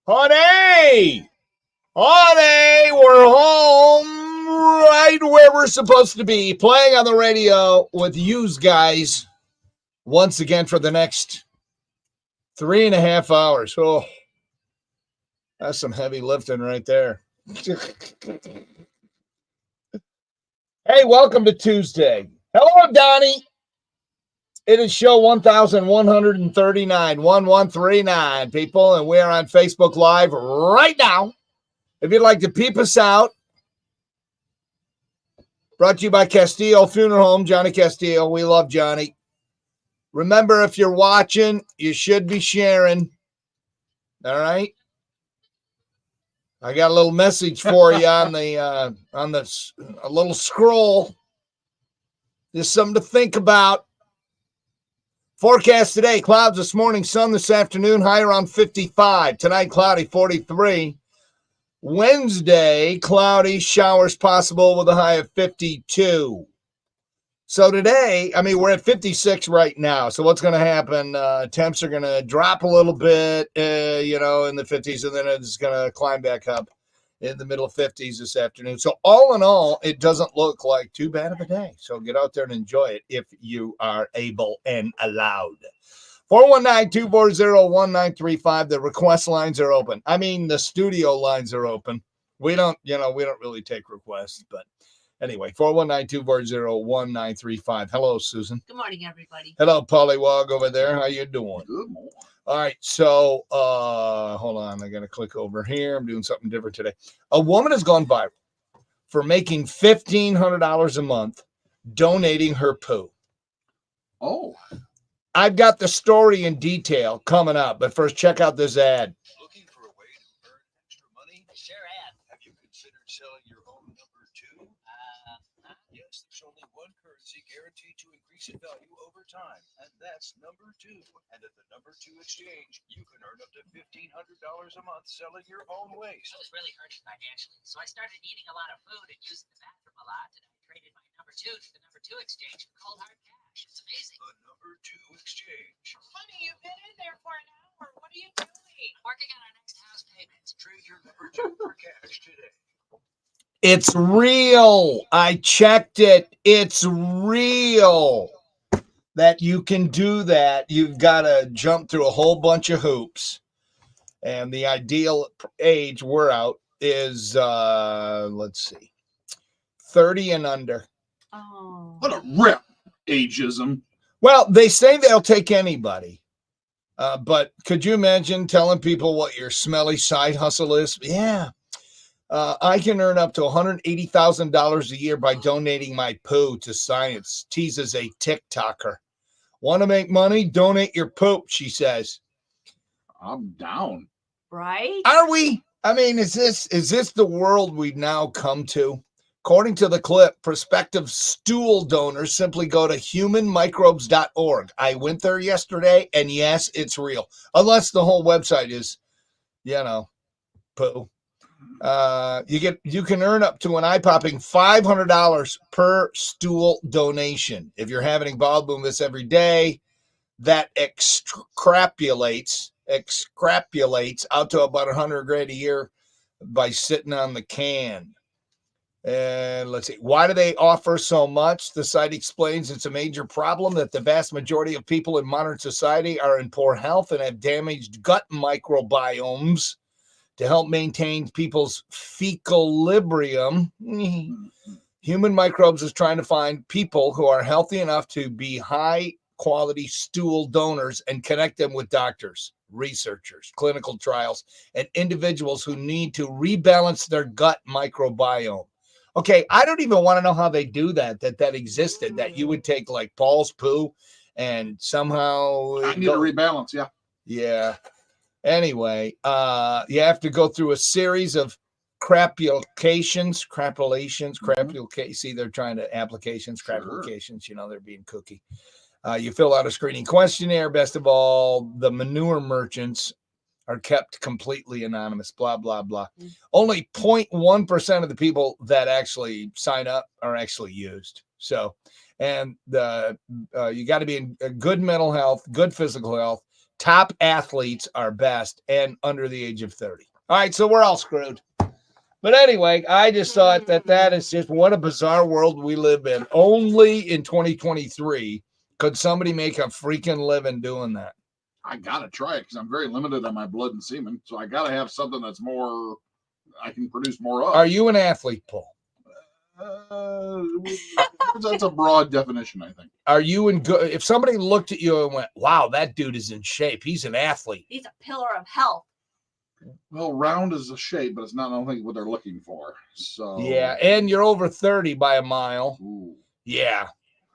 Honey! Honey! We're home right where we're supposed to be, playing on the radio with yous guys once again for the next 3.5 hours. Oh, that's some heavy lifting right there. Hey, welcome to Tuesday. Hello, Donnie. It is show 1139, 1139, people, and we're on Facebook Live right now. If you'd like to peep us out, brought to you by Castillo Funeral Home, Johnny Castillo. We love Johnny. Remember, if you're watching, you should be sharing. All right? I got a little message for you on the a little scroll. Just something to think about. Forecast today, clouds this morning, sun this afternoon, high around 55. Tonight, cloudy, 43. Wednesday, cloudy, showers possible with a high of 52. So today, we're at 56 right now. So what's going to happen? Temps are going to drop a little bit, in the 50s, and then it's going to climb back up in the middle 50s this afternoon. So all in all, it doesn't look like too bad of a day. So get out there and enjoy it if you are able and allowed. 419-240-1935. The request lines are open. The studio lines are open. We don't really take requests, but anyway, 419-240-1935. Hello, Susan. Good morning, everybody. Hello, Pollywog over there. How you doing? Good morning. All right, so hold on. I got to click over here. I'm doing something different today. A woman has gone viral for making $1,500 a month donating her poo. Oh. I've got the story in detail coming up, but first check out this ad. Looking for a way to earn extra money? Sure am. Have you considered selling your own number two? Yes, there's only one currency guaranteed to increase in value over time, and that's number two. And at the number two exchange, you can earn up to $1,500 a month selling your own waste. I was really hurting financially, so I started eating a lot of food and using the bathroom a lot, and I traded my number two to the number two exchange for cold hard cash. It's amazing. The number two exchange. Honey, you've been in there for an hour. What are you doing? I'm working on our next house payment. Trade your number two for cash today. It's real. I checked it. It's real that you can do that. You've got to jump through a whole bunch of hoops. And the ideal age we're out is, 30 and under. Oh. What a rip, ageism. Well, they say they'll take anybody. But could you imagine telling people what your smelly side hustle is? Yeah. I can earn up to $180,000 a year by donating my poo to science, teases a TikToker. Want to make money? Donate your poop, she says. I'm down. Right? Are we? Is this the world we've now come to? According to the clip, prospective stool donors simply go to humanmicrobes.org. I went there yesterday, and yes, it's real. Unless the whole website is, poo. You can earn up to an eye-popping $500 per stool donation. If you're having bowel movements every day, that extrapolates out to about $100,000 a year by sitting on the can. And let's see, why do they offer so much? The site explains it's a major problem that the vast majority of people in modern society are in poor health and have damaged gut microbiomes. To help maintain people's fecalibrium, Human Microbes is trying to find people who are healthy enough to be high-quality stool donors and connect them with doctors, researchers, clinical trials, and individuals who need to rebalance their gut microbiome. Okay, I don't even want to know how they do that existed, that you would take like Paul's poo and somehow... I need a rebalance, yeah. Yeah. Anyway, you have to go through a series of crapulations. See, they're trying to applications, crapulations, they're being cookie. You fill out a screening questionnaire. Best of all, the manure merchants are kept completely anonymous, blah, blah, blah. Only 0.1% of the people that actually sign up are actually used. So, and you got to be in good mental health, good physical health, top athletes are best and under the age of 30. All right, so we're all screwed. But anyway, I just thought that is just what a bizarre world we live in. Only in 2023 could somebody make a freaking living doing that. I gotta try it because I'm very limited on my blood and semen. So I gotta have something that's more. I can produce more of. Are you an athlete, Paul? That's a broad definition, I think. Are you in good? If somebody looked at you and went, "Wow, that dude is in shape. He's an athlete." He's a pillar of health. Well, round is a shape, but it's not only what they're looking for. So Yeah, and you're over 30 by a mile. Ooh. Yeah.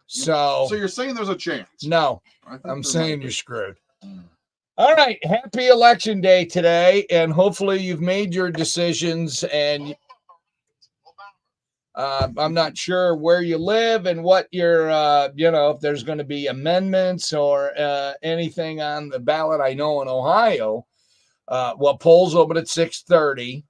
So you're saying there's a chance? No, I think I'm there saying might you're be. screwed. All right, happy election day today, and hopefully you've made your decisions. And I'm not sure where you live and what your, if there's going to be amendments or anything on the ballot. I know in Ohio, polls open at 6:30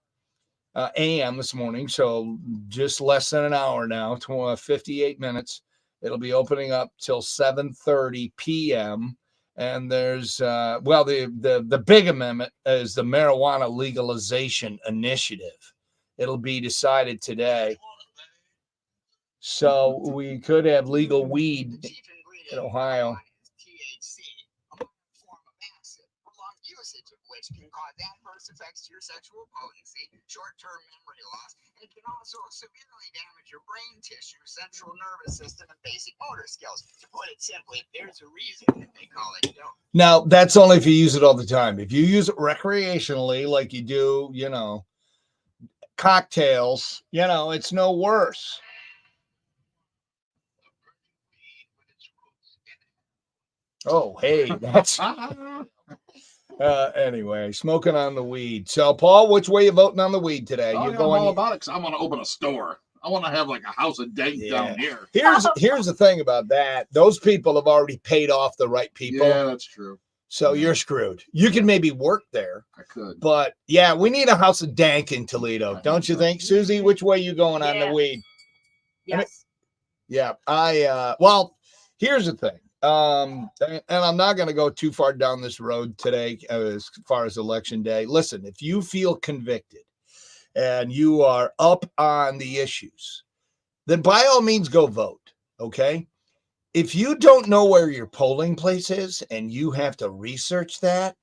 a.m. this morning, so just less than an hour now, 58 minutes. It'll be opening up till 7:30 p.m. And there's the big amendment is the marijuana legalization initiative. It'll be decided today. So we could have legal weed in Ohio. Which can cause adverse effects to your sexual potency, short-term memory loss, and it can also severely damage your brain tissue, central nervous system, and basic motor skills. To put it simply, there's a reason that they call it dope. Now, that's only if you use it all the time. If you use it recreationally, like you do, cocktails, it's no worse. Oh, hey, that's anyway, smoking on the weed. So, Paul, which way you voting on the weed today? Oh, You're yeah, going I'm all about it because I want to open a store. I want to have like a house of dank down here. Here's the thing about that. Those people have already paid off the right people. Yeah, that's true. So you're screwed. You can maybe work there. I could. But yeah, we need a house of dank in Toledo. Don't you think, Susie? Which way you going on the weed? Yes. Yeah. Here's the thing. And I'm not going to go too far down this road today as far as election day. Listen, if you feel convicted and you are up on the issues, then by all means go vote. Okay. If you don't know where your polling place is and you have to research that,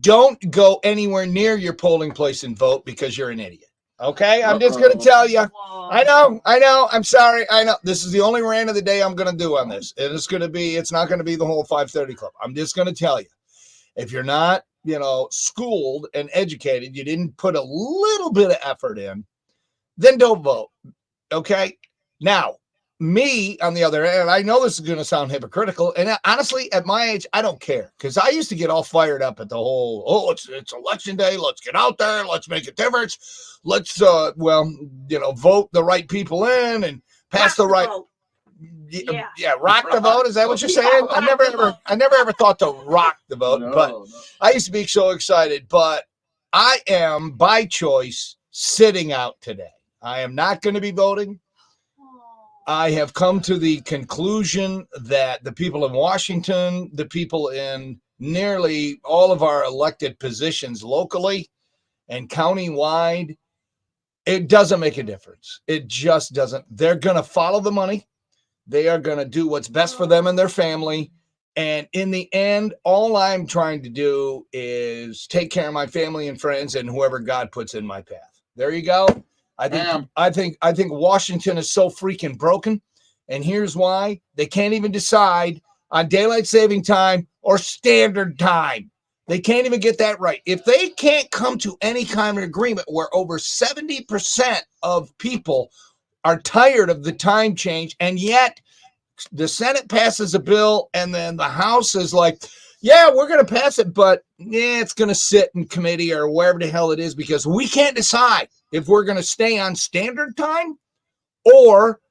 don't go anywhere near your polling place and vote because you're an idiot. Okay, I'm just going to tell you. I know. I'm sorry. I know. This is the only rant of the day I'm going to do on this. And it's not going to be the whole 5:30 club. I'm just going to tell you. If you're not, schooled and educated, you didn't put a little bit of effort in, then don't vote. Okay. Now, me, on the other hand, I know this is going to sound hypocritical. And honestly, at my age, I don't care because I used to get all fired up at the whole, it's election day. Let's get out there. Let's make a difference. Let's, vote the right people in and pass the right. Yeah, rock the vote. Is that what you're saying? I never ever thought to rock the vote, but I used to be so excited. But I am by choice sitting out today. I am not going to be voting. I have come to the conclusion that the people in Washington, the people in nearly all of our elected positions locally and county-wide, it doesn't make a difference. It just doesn't. They're going to follow the money. They are going to do what's best for them and their family. And in the end, all I'm trying to do is take care of my family and friends and whoever God puts in my path. There you go. I think Washington is so freaking broken. And here's why. They can't even decide on daylight saving time or standard time. They can't even get that right. If they can't come to any kind of agreement where over 70% of people are tired of the time change, and yet the Senate passes a bill and then the House is like, yeah, we're going to pass it, but it's going to sit in committee or wherever the hell it is because we can't decide if we're going to stay on standard time or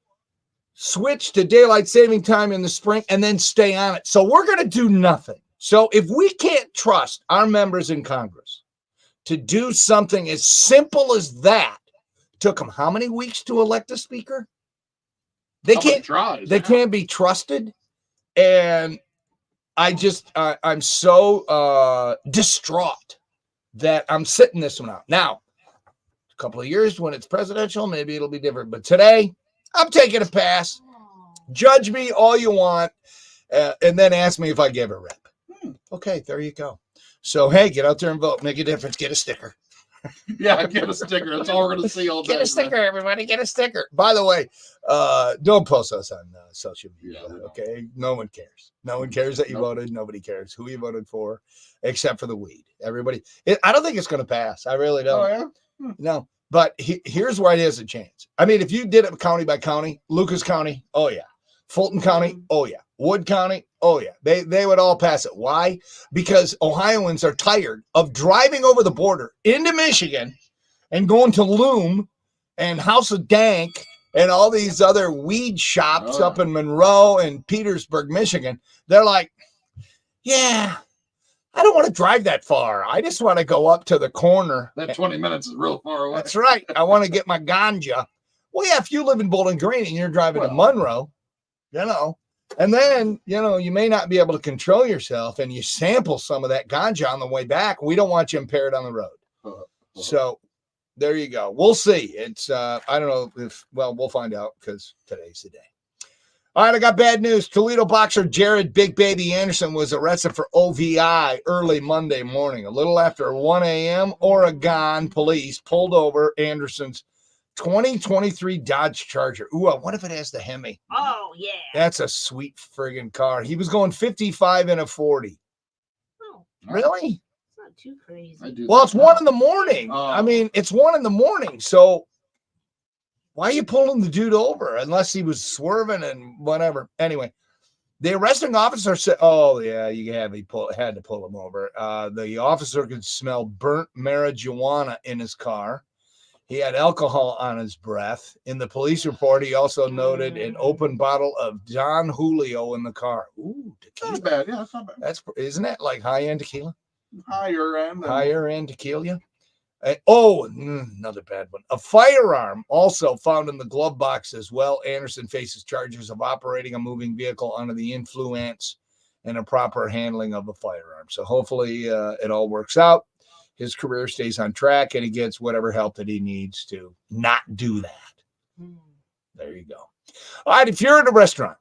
switch to daylight saving time in the spring and then stay on it. So we're going to do nothing. So if we can't trust our members in Congress to do something as simple as that, took them how many weeks to elect a speaker? They can't be trusted. And I'm so distraught that I'm sitting this one out. Now, a couple of years when it's presidential, maybe it'll be different. But today, I'm taking a pass. Judge me all you want, and then ask me if I give a rep. Okay, there you go. So, hey, get out there and vote. Make a difference. Get a sticker. Yeah, get a sticker. That's all we're going to see all day. Get a sticker, everybody. Get a sticker. By the way, don't post us on social media. Yeah, okay? No one cares. No one cares that you voted. Nobody cares who you voted for, except for the weed. Everybody. I don't think it's going to pass. I really don't. Oh, yeah? No. But here's where it has a chance. I mean, if you did it county by county, Lucas County, oh, yeah. Fulton County, oh, yeah. Wood County, oh, yeah. They would all pass it. Why? Because Ohioans are tired of driving over the border into Michigan and going to Loom and House of Dank and all these other weed shops up in Monroe and Petersburg, Michigan. They're like, yeah, I don't want to drive that far. I just want to go up to the corner. That 20 minutes is real far away. That's right. I want to get my ganja. Well, yeah, if you live in Bowling Green and you're driving to Monroe, and then, you may not be able to control yourself and you sample some of that ganja on the way back. We don't want you impaired on the road. So there you go. We'll see. It's, I don't know if, we'll find out because today's the day. All right, I got bad news. Toledo boxer Jared Big Baby Anderson was arrested for OVI early Monday morning. A little after 1 a.m., Oregon police pulled over Anderson's 2023 Dodge Charger. Ooh, what if it has the Hemi? Oh, yeah. That's a sweet friggin' car. He was going 55 in a 40. Oh, Really? it's not too crazy. Well, it's 1 in the morning. I mean, it's 1 in the morning. So why are you pulling the dude over unless he was swerving and whatever? Anyway, the arresting officer said, oh, yeah, had to pull him over. The officer could smell burnt marijuana in his car. He had alcohol on his breath. In the police report, he also noted an open bottle of Don Julio in the car. Ooh, tequila. Not bad. Yeah, that's not bad. Isn't that like high-end tequila? Higher end. Higher-end tequila. Another bad one. A firearm also found in the glove box as well. Anderson faces charges of operating a moving vehicle under the influence and improper handling of a firearm. So hopefully it all works out. His career stays on track and he gets whatever help that he needs to not do that. There you go. All right. If you're at a restaurant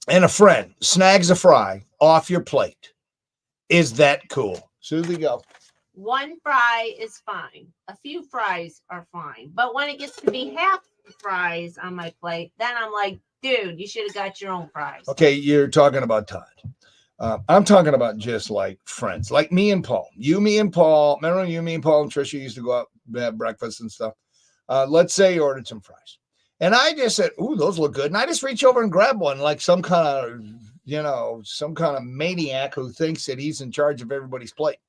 and a friend snags a fry off your plate, is that cool? Susie, go. 1 fry is fine. A few fries are fine. But when it gets to be half fries on my plate, then I'm like, dude, you should have got your own fries. Okay. You're talking about Todd. I'm talking about just like friends, like me and Paul. Me and Paul. Remember me and Paul and Trisha used to go out have breakfast and stuff. Let's say you ordered some fries. And I just said, ooh, those look good. And I just reach over and grab one like some kind of maniac who thinks that he's in charge of everybody's plate.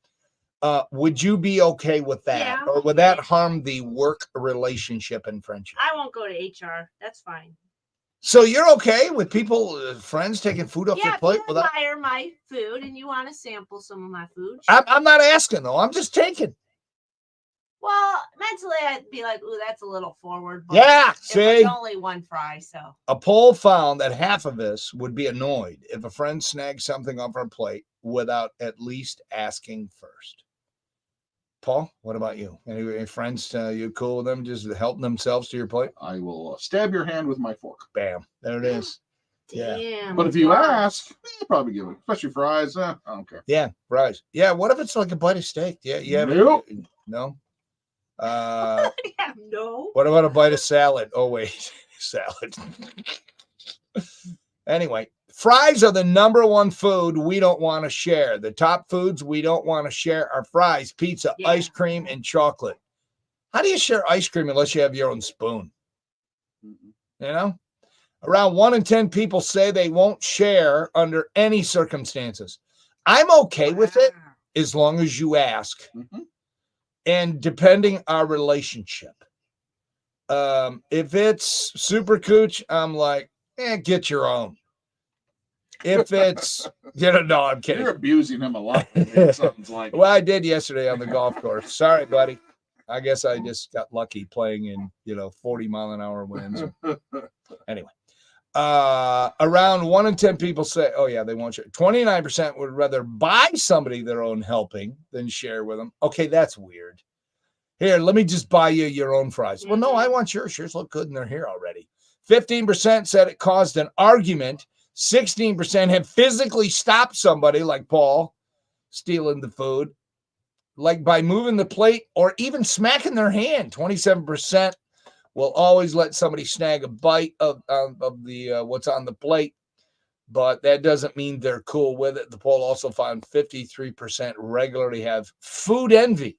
Would you be okay with that? Yeah. Or would that harm the work relationship and friendship? I won't go to HR. That's fine. So you're okay with people, friends taking food off their plate? If you admire my food and you want to sample some of my food. Sure. I'm not asking, though. I'm just taking. Well, mentally, I'd be like, ooh, that's a little forward. But yeah, see? It's only 1 fry, so. A poll found that half of us would be annoyed if a friend snagged something off our plate without at least asking first. Paul, what about you? Any friends, you cool with them just helping themselves to your plate? I will stab your hand with my fork. Bam. There it is. Damn. Yeah. But if you ask, I'll probably give it. Especially fries. I don't care. Yeah, fries. Yeah, what if it's like a bite of steak? Yeah. Nope. No? No. What about a bite of salad? Oh, wait. Salad. Anyway, fries are the number 1 food we don't want to share. The top foods we don't want to share are fries, pizza, ice cream, and chocolate. How do you share ice cream unless you have your own spoon? Around 1 in 10 people say they won't share under any circumstances. I'm okay with it as long as you ask. And depending our relationship. If it's super cooch, I'm like, get your own. If it's, no, I'm kidding. You're abusing him a lot. It sounds like. Well, I did yesterday on the golf course. Sorry, buddy. I guess I just got lucky playing in, 40-mile-an-hour winds. Anyway, Around 1 in 10 people say, oh yeah, they won't share. 29% would rather buy somebody their own helping than share with them. Okay, that's weird. Here, let me just buy you your own fries. Well, no, I want yours. Yours look good and they're here already. 15% said it caused an argument. 16% have physically stopped somebody like Paul stealing the food, like by moving the plate or even smacking their hand. 27% will always let somebody snag a bite of the what's on the plate, but that doesn't mean they're cool with it. The poll also found 53% regularly have food envy,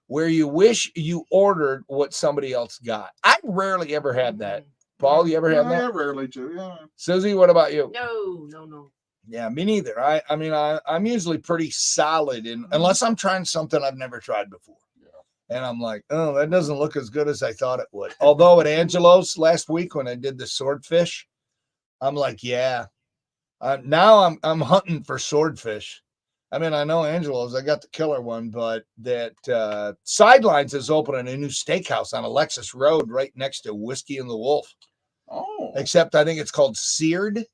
where you wish you ordered what somebody else got. I rarely ever had that. Paul, you ever had that? Yeah, rarely too. Yeah. Susie, what about you? No. Yeah, me neither. I mean, I'm usually pretty solid unless I'm trying something I've never tried before. And I'm like, oh, that doesn't look as good as I thought it would. Although at Angelo's last week when I did the swordfish, I'm like, yeah. Now I'm hunting for swordfish. I mean, I know Angelo's, I got the killer one, but that Sidelines is opening a new steakhouse on Alexis Road right next to Whiskey and the Wolf. Oh. Except I think it's called Seared,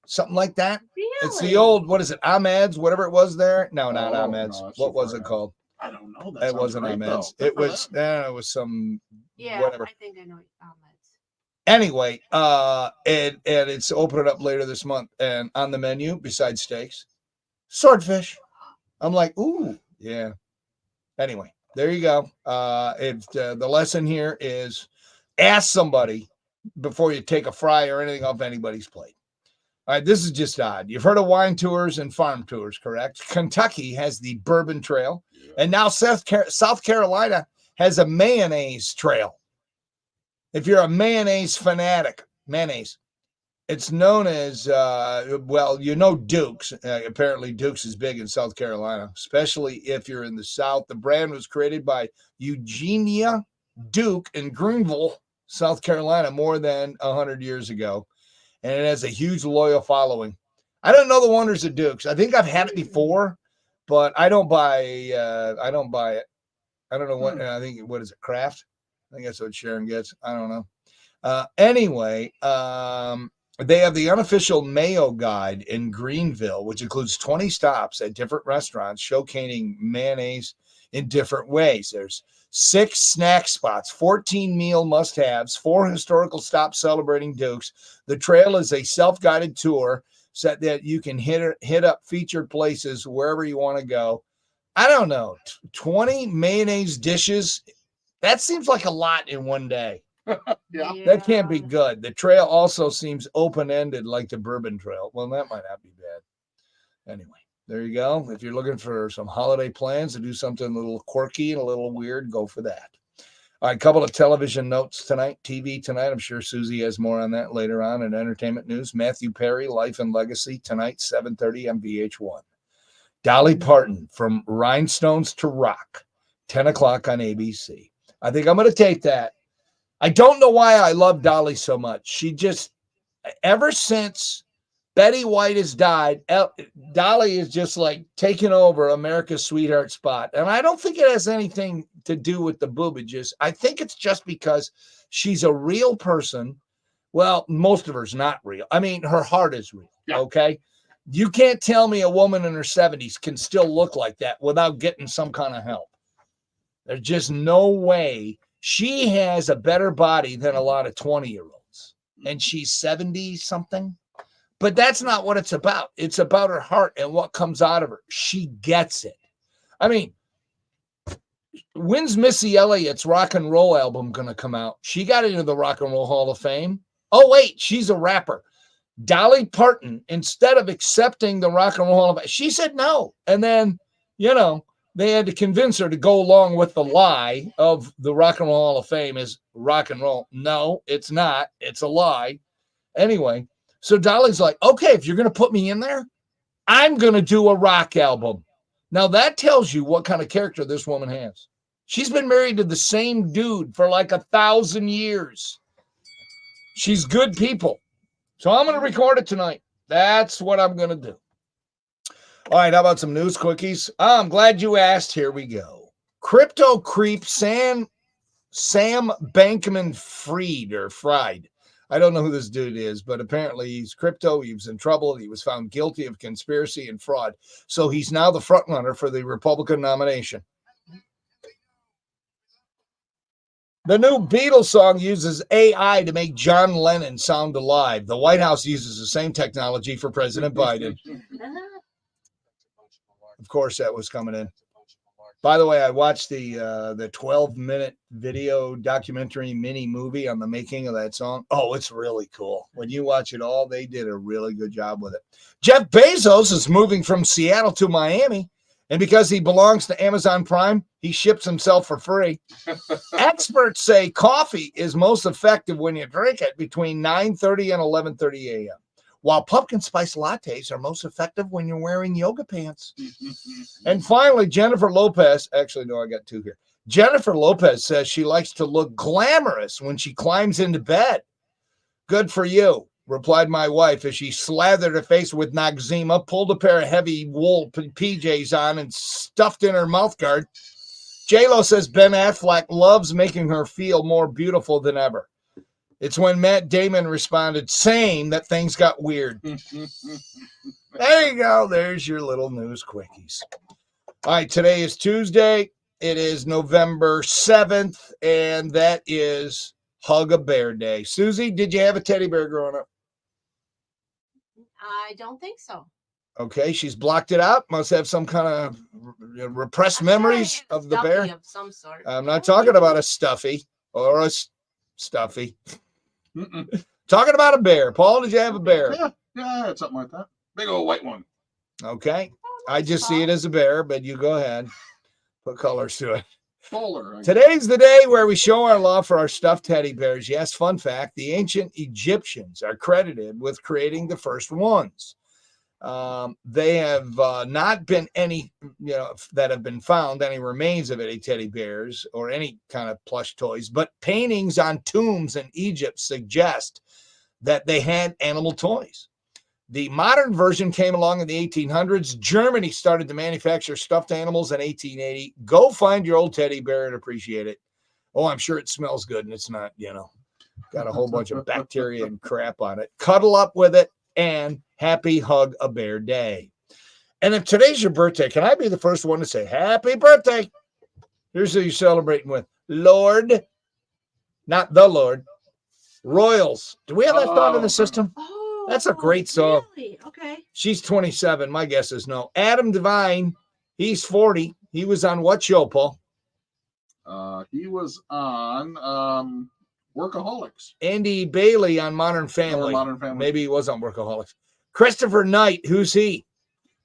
something like that. Really? It's the old, what is it, Ahmed's, whatever it was there? No, not Oh, Ahmed's. no, that's what too was far it out. called? I don't know. That It sounds wasn't great, Ahmed's. though. It Good for was, them. it was some Yeah, whatever. I think I know omelets. Anyway, and it's opening up later this month. And on the menu, besides steaks, swordfish. I'm like, ooh, yeah. Anyway, there you go. The lesson here is ask somebody before you take a fry or anything off anybody's plate. All right, this is just odd. You've heard of wine tours and farm tours, correct? Kentucky has the Bourbon Trail, and now South Carolina has a mayonnaise trail. If you're a mayonnaise fanatic, mayonnaise, it's known as, Duke's. Apparently, Duke's is big in South Carolina, especially if you're in the South. The brand was created by Eugenia Duke in Greenville, South Carolina, more than 100 years ago. And it has a huge loyal following. I don't know the wonders of Duke's. I think I've had it before, but I don't buy it. I don't know what, I think, what is it, Kraft? I think that's what Sharon gets. I don't know. Anyway, they have the unofficial Mayo Guide in Greenville, which includes 20 stops at different restaurants showcasing mayonnaise in different ways. There's 6 snack spots, 14 meal must-haves, 4 historical stops celebrating Dukes. The trail is a self-guided tour so that you can hit up featured places wherever you want to go. I don't know, 20 mayonnaise dishes. That seems like a lot in one day. Yeah. That can't be good. The trail also seems open-ended like the Bourbon Trail. Well, that might not be bad. Anyway, there you go. If you're looking for some holiday plans to do something a little quirky and a little weird, go for that. All right, a couple of television notes tonight, TV tonight. I'm sure Susie has more on that later on in entertainment news. Matthew Perry, Life and Legacy, tonight, 7:30 on VH1. Dolly Parton, From Rhinestones to Rock, 10 o'clock on ABC. I think I'm going to take that. I don't know why I love Dolly so much. She just, ever since Betty White has died, Dolly is just like taking over America's sweetheart spot. And I don't think it has anything to do with the boobages. I think it's just because she's a real person. Well, most of her's not real. I mean, her heart is real. Yeah. Okay. You can't tell me a woman in her 70s can still look like that without getting some kind of help. There's just no way. She has a better body than a lot of 20-year-olds, and she's 70 something. But that's not what it's about. It's about her heart and what comes out of her. She gets it. I mean, when's Missy Elliott's rock and roll album going to come out? She got into the Rock and Roll Hall of Fame. Oh, wait, she's a rapper. Dolly Parton, instead of accepting the Rock and Roll Hall of Fame, she said no. And then, they had to convince her to go along with the lie of the Rock and Roll Hall of Fame is rock and roll. No, it's not. It's a lie. Anyway, so Dolly's like, okay, if you're going to put me in there, I'm going to do a rock album. Now that tells you what kind of character this woman has. She's been married to the same dude for like 1,000 years. She's good people. So I'm going to record it tonight. That's what I'm going to do. All right, how about some news quickies? I'm glad you asked. Here we go. Crypto creep Sam Bankman-Fried I don't know who this dude is, but apparently he's crypto. He was in trouble. He was found guilty of conspiracy and fraud. So he's now the front runner for the Republican nomination. The new Beatles song uses AI to make John Lennon sound alive. The White House uses the same technology for President Biden. Of course, that was coming in. By the way, I watched the 12-minute video documentary mini movie on the making of that song. Oh, it's really cool. When you watch it all, they did a really good job with it. Jeff Bezos is moving from Seattle to Miami, and because he belongs to Amazon Prime, he ships himself for free. Experts say coffee is most effective when you drink it between 9:30 and 11:30 a.m., while pumpkin spice lattes are most effective when you're wearing yoga pants. And finally, Jennifer Lopez, actually, no, I got two here. Jennifer Lopez says she likes to look glamorous when she climbs into bed. Good for you, replied my wife as she slathered her face with Noxzema, pulled a pair of heavy wool PJs on, and stuffed in her mouthguard. J-Lo says Ben Affleck loves making her feel more beautiful than ever. It's when Matt Damon responded, saying that things got weird. There you go. There's your little news quickies. All right, today is Tuesday. It is November 7th, and that is Hug a Bear Day. Susie, did you have a teddy bear growing up? I don't think so. Okay, she's blocked it out. Must have some kind of repressed memories of the bear. Of some sort. I'm not talking about a stuffy or a stuffy. Talking about a bear. Paul, did you have a bear? Yeah, something like that. Big old white one. Okay. I just see it as a bear, but you go ahead. Put colors to it. Polar. Today's the day where we show our love for our stuffed teddy bears. Yes, fun fact, the ancient Egyptians are credited with creating the first ones. They have not been any, that have been found, any remains of any teddy bears or any kind of plush toys, but paintings on tombs in Egypt suggest that they had animal toys. The modern version came along in the 1800s. Germany started to manufacture stuffed animals in 1880. Go find your old teddy bear and appreciate it. Oh, I'm sure it smells good, and it's not, got a whole bunch of bacteria and crap on it. Cuddle up with it, and happy Hug a Bear Day. And if today's your birthday, can I be the first one to say happy birthday? Here's who you're celebrating with. Lord, not the Lord, Royals. Do we have that thought in the system? That's a great song. Really? Okay. She's 27. My guess is no. Adam Devine, he's 40. He was on what show, Paul? He was on Workaholics. Andy Bailey on Modern Family. Modern Family. Maybe he was on Workaholics. Christopher Knight, who's he?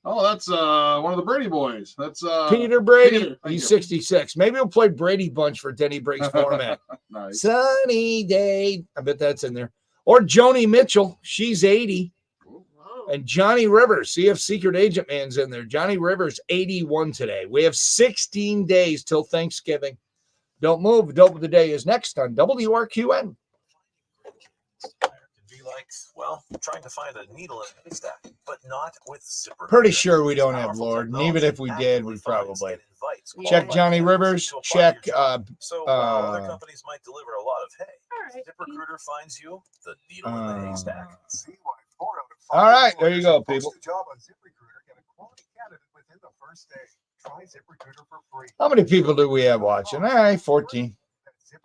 Oh, that's one of the Brady boys. That's Peter Brady. Peter, He's 66. Maybe he'll play Brady Bunch for Denny Briggs format. Nice. Sunny day. I bet that's in there. Or Joni Mitchell. She's 80. Whoa. And Johnny Rivers. See if Secret Agent Man's in there. Johnny Rivers, 81 today. We have 16 days till Thanksgiving. Don't move. Dope of the Day is next on WRQN. Be like, well, trying to find a needle in a haystack, but not with ZipRecruiter. Pretty sure we don't have Lord, and even if we did, we probably. Check Johnny Rivers. Check. So while other companies might deliver a lot of hay, All right. ZipRecruiter finds you the needle in the haystack. See why 4 out of 5 All right, there you go, employers people. post a job on ZipRecruiter get a quality candidate within the first day. Try ZipRecruiter for free. How many people do we have watching? All right, 14.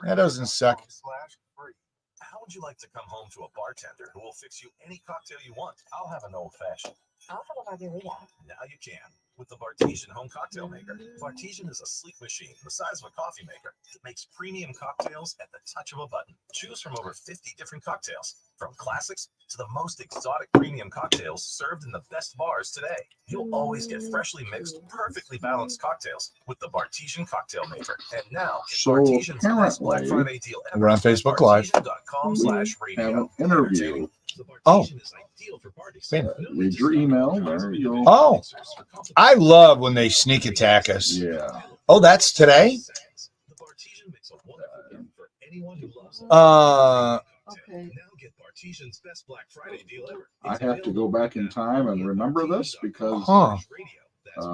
That doesn't suck. /free. How would you like to come home to a bartender who will fix you any cocktail you want? I'll have an old fashioned. I'll have a margarita. Now you can with the Bartesian home cocktail maker. Bartesian is a sleek machine the size of a coffee maker that makes premium cocktails at the touch of a button. Choose from over 50 different cocktails, from classics to the most exotic premium cocktails served in the best bars today. You'll always get freshly mixed, perfectly balanced cocktails with the Bartesian cocktail maker. And now, get So Bartesian's best Black apparently, Friday deal ever. we're on Facebook Live. Bartesian.com/radio. Have an interview. Oh. Read your email. There you go. Oh, I love when they sneak attack us. Yeah. Oh, that's today? Okay. I have to go back in time and remember this because That's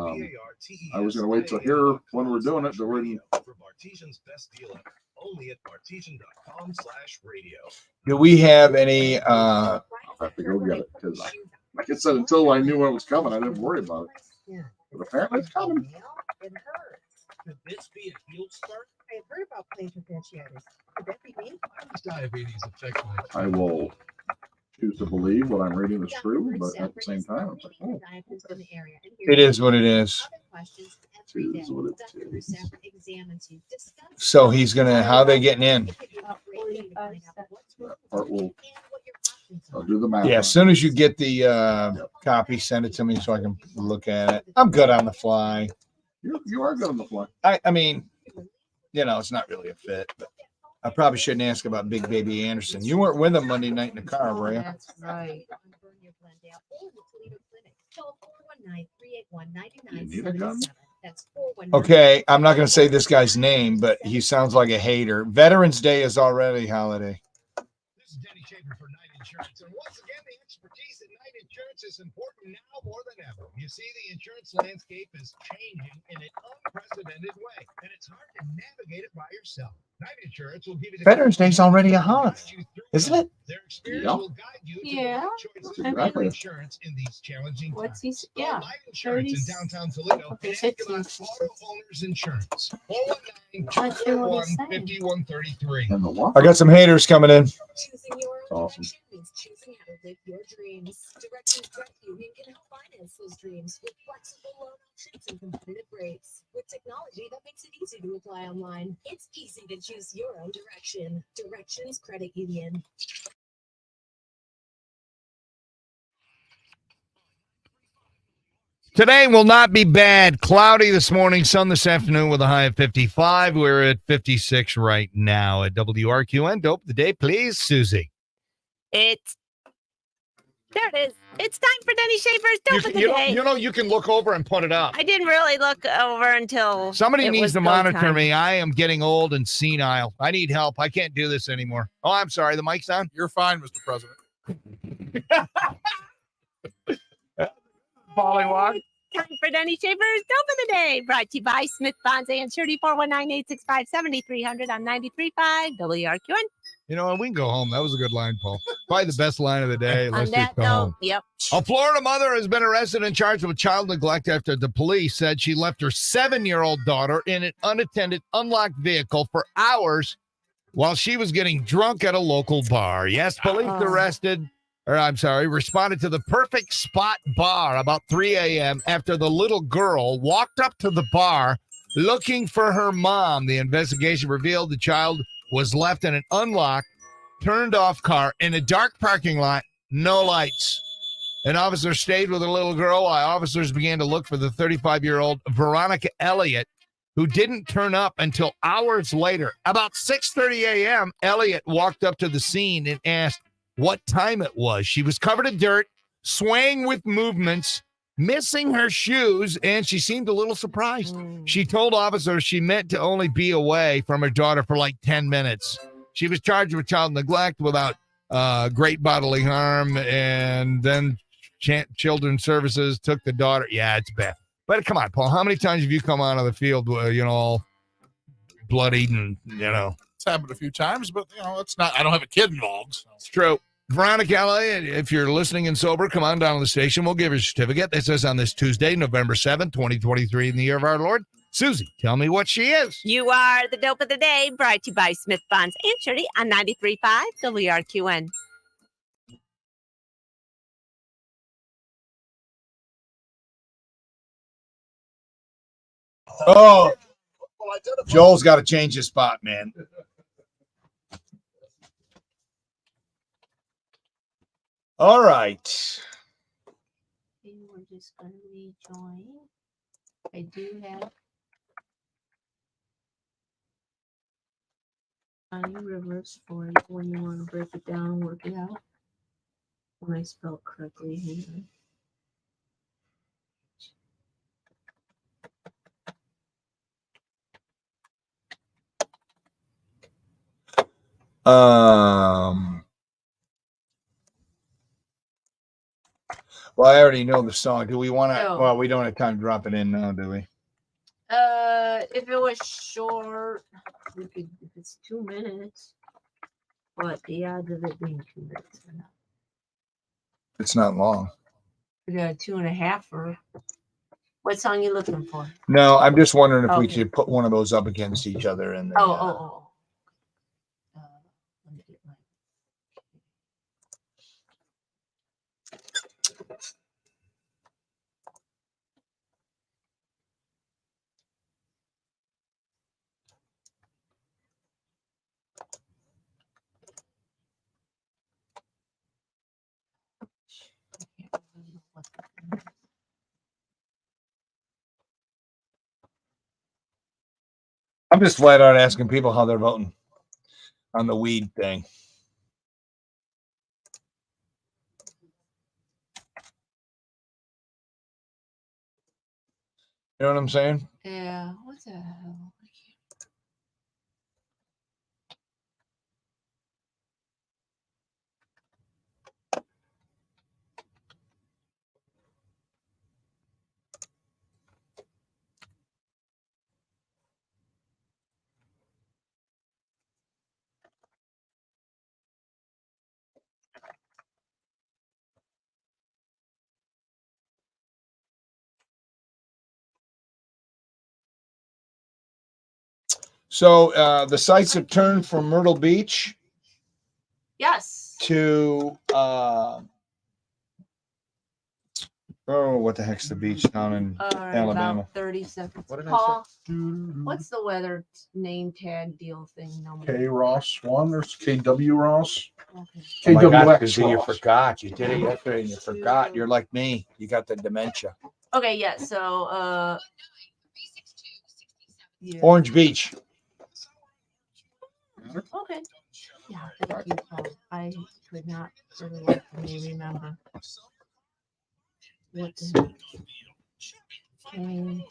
I was going to wait till here when we're doing it. for Bartesian's best deal ever. Only at bartesian.com/radio. Do we have any I'll have to go get it because, like I said, until I knew when it was coming, I didn't worry about it. But apparently it's coming. It hurts. Could this be a heel start? I have heard about planes with fasciitis. Could that be me? How does diabetes affect my I will choose to believe what I'm reading is true, but at the same time, it's like, oh, it is what it is. it is what it is. So he's gonna how are they getting in? That part will, I'll do the math. Yeah, as soon as you get the copy, send it to me so I can look at it. I'm good on the fly. You are good on the fly. I mean, you know, it's not really a fit, but I probably shouldn't ask about Big Baby Anderson. You weren't with him Monday night in the car, were you? That's right. You need a gun? Okay, I'm not going to say this guy's name, but he sounds like a hater. Veterans Day is already a holiday. This is Denny Shaver for Knight Insurance. And once again, the expertise at Knight Insurance is important now more than ever. You see, the insurance landscape is changing in an unprecedented way, and it's hard to navigate it by yourself. Knight Insurance will give you the Veterans Day's already a holiday, isn't it? Their experience Yeah. will guide you to Yeah. the right choices Exactly. for insurance in these challenging What's times. he? Yeah. Knight Insurance in 30s. downtown Toledo. Okay, And ask about 15. auto owners insurance. Let's hear what he's saying. 419-241-5133. And the what? I got some haters coming in. Choosing your That's awesome. direction means choosing how to live your dreams. Directions Credit Union can help finance those dreams with flexible loan options and competitive rates. With technology that makes it easy to apply online, it's easy to choose your own direction. Directions Credit Union. Today will not be bad. Cloudy this morning, sun this afternoon with a high of 55. We're at 56 right now at WRQN. Dope of the day, please, Susie. There it is. It's time for Denny Shaver's Dope of the Day. You can look over and put it up. I didn't really look over until Somebody it needs was to go monitor time. me. I am getting old and senile. I need help. I can't do this anymore. Oh, I'm sorry. The mic's on. You're fine, Mr. President. Pollywog. Time for Denny Shaver's Dope of the Day. Brought to you by Smith Bonds and Surety 419-865-7300 on 93.5 WRQN. You know what? We can go home. That was a good line, Paul. Probably the best line of the day. Let's On that just go home. note, yep. A Florida mother has been arrested and charged with child neglect after the police said she left her 7-year-old daughter in an unattended, unlocked vehicle for hours while she was getting drunk at a local bar. Yes, police responded to the Perfect Spot Bar about 3 a.m. after the little girl walked up to the bar looking for her mom. The investigation revealed the child was left in an unlocked, turned-off car in a dark parking lot, no lights. An officer stayed with the little girl while officers began to look for the 35-year-old Veronica Elliott, who didn't turn up until hours later. About 6:30 a.m., Elliott walked up to the scene and asked what time it was. She was covered in dirt, swaying with movements, missing her shoes, and she seemed a little surprised. She told officers she meant to only be away from her daughter for like 10 minutes. She was charged with child neglect without great bodily harm, and then Children's Services took the daughter. Yeah, it's bad. But come on, Paul, how many times have you come out of the field, all bloodied and, It's happened a few times, but it's not. I don't have a kid involved. So. It's true. Veronica Elliott, if you're listening and sober, come on down to the station. We'll give you a certificate. That says on this Tuesday, November 7th, 2023, in the year of our Lord. Susie, tell me what she is. You are the Dope of the Day, brought to you by Smith Bonds and Surety on 93.5 WRQN. Oh, Joel's got to change his spot, man. All right. We're just going to rejoin. I do have Johnny Rivers for you when you want to break it down and work it out. When I spell it correctly here. Well, Well, I already know the song. Do we want to? Oh. Well, we don't have time to drop it in now, do we? If it was short, we could. If it's 2 minutes, what the odds of it being 2 minutes or not? It's not long. We got 2.5 or. What song you looking for? No, I'm just wondering if we Okay. should put one of those up against each other. And Oh. Let me get my. I'm just flat out asking people how they're voting on the weed thing. You know what I'm saying? Yeah. What the hell? So the sites have turned from Myrtle Beach Yes. to what the heck's the beach down in All right, Alabama? about 30 seconds. What did I Paul, say? what's the weather name tag deal thing number? K Ross one or KW Ross? Okay. Oh my God, KWX because you Ross. forgot. You did it yesterday and you forgot. You're like me. You got the dementia. Okay, yeah. So yeah. Orange Beach. Okay. Yeah, thank you, Paul. I could not for the life of me remember. What the heck? Okay.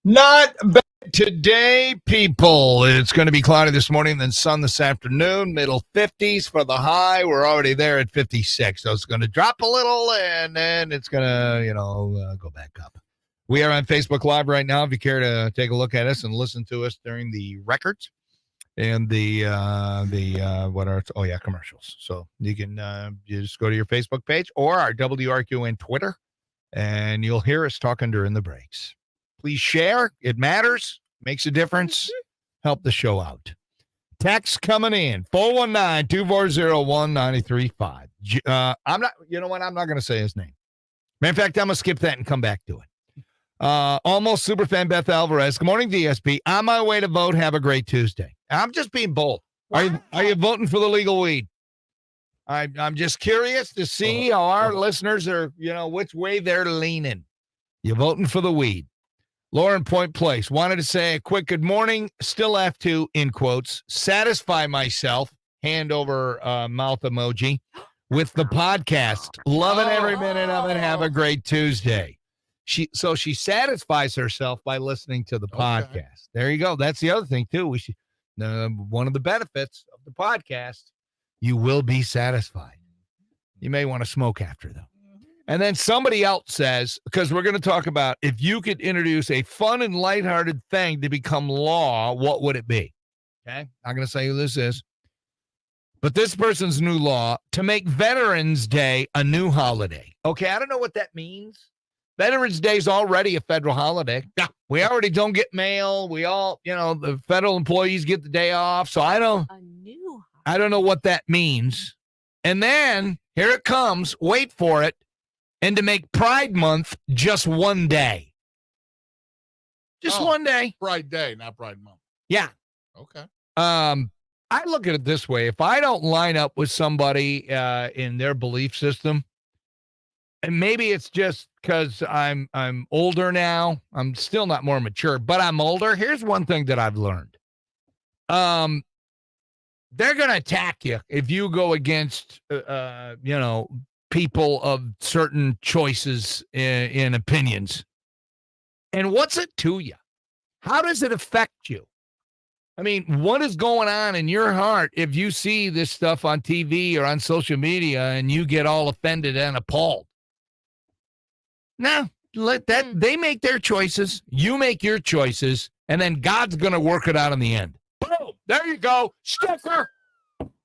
Not bad today, people. It's going to be cloudy this morning, then sun this afternoon, middle 50s for the high. We're already there at 56. So it's going to drop a little and then it's going to, go back up. We are on Facebook Live right now. If you care to take a look at us and listen to us during the records and commercials. So you can you just go to your Facebook page or our WRQN Twitter and you'll hear us talking during the breaks. Please share. It matters. Makes a difference. Help the show out. Text coming in. 419-240-1935. I'm not, you know what? I'm not going to say his name. Matter of fact, I'm going to skip that and come back to it. Almost Superfan Beth Alvarez. Good morning, DSP. On my way to vote. Have a great Tuesday. I'm just being bold. Wow. Are you voting for the legal weed? I'm just curious to see how our listeners are, which way they're leaning. You voting for the weed. Lauren Point Place wanted to say a quick good morning. Still have to, in quotes, satisfy myself, hand over mouth emoji, with the podcast. Loving every minute of it. Have a great Tuesday. She satisfies herself by listening to the podcast. There you go. That's the other thing, too. We should one of the benefits of the podcast, you will be satisfied. You may want to smoke after, though. And then somebody else says, because we're going to talk about if you could introduce a fun and lighthearted thing to become law, what would it be? Okay. Not going to say who this is. But this person's new law to make Veterans Day a new holiday. Okay. I don't know what that means. Veterans Day is already a federal holiday. Yeah. We already don't get mail. We all, the federal employees get the day off. So I don't know what that means. And then here it comes. Wait for it. And to make Pride Month just one day. Just one day. Pride Day, not Pride Month. Yeah. Okay. I look at it this way. If I don't line up with somebody in their belief system, and maybe it's just because I'm older now. I'm still not more mature, but I'm older. Here's one thing that I've learned. They're going to attack you if you go against, people of certain choices in opinions. And what's it to you? How does it affect you? I mean, what is going on in your heart if you see this stuff on TV or on social media and you get all offended and appalled? No, let that they make their choices, you make your choices, and then God's going to work it out in the end. Boom! There you go, sticker.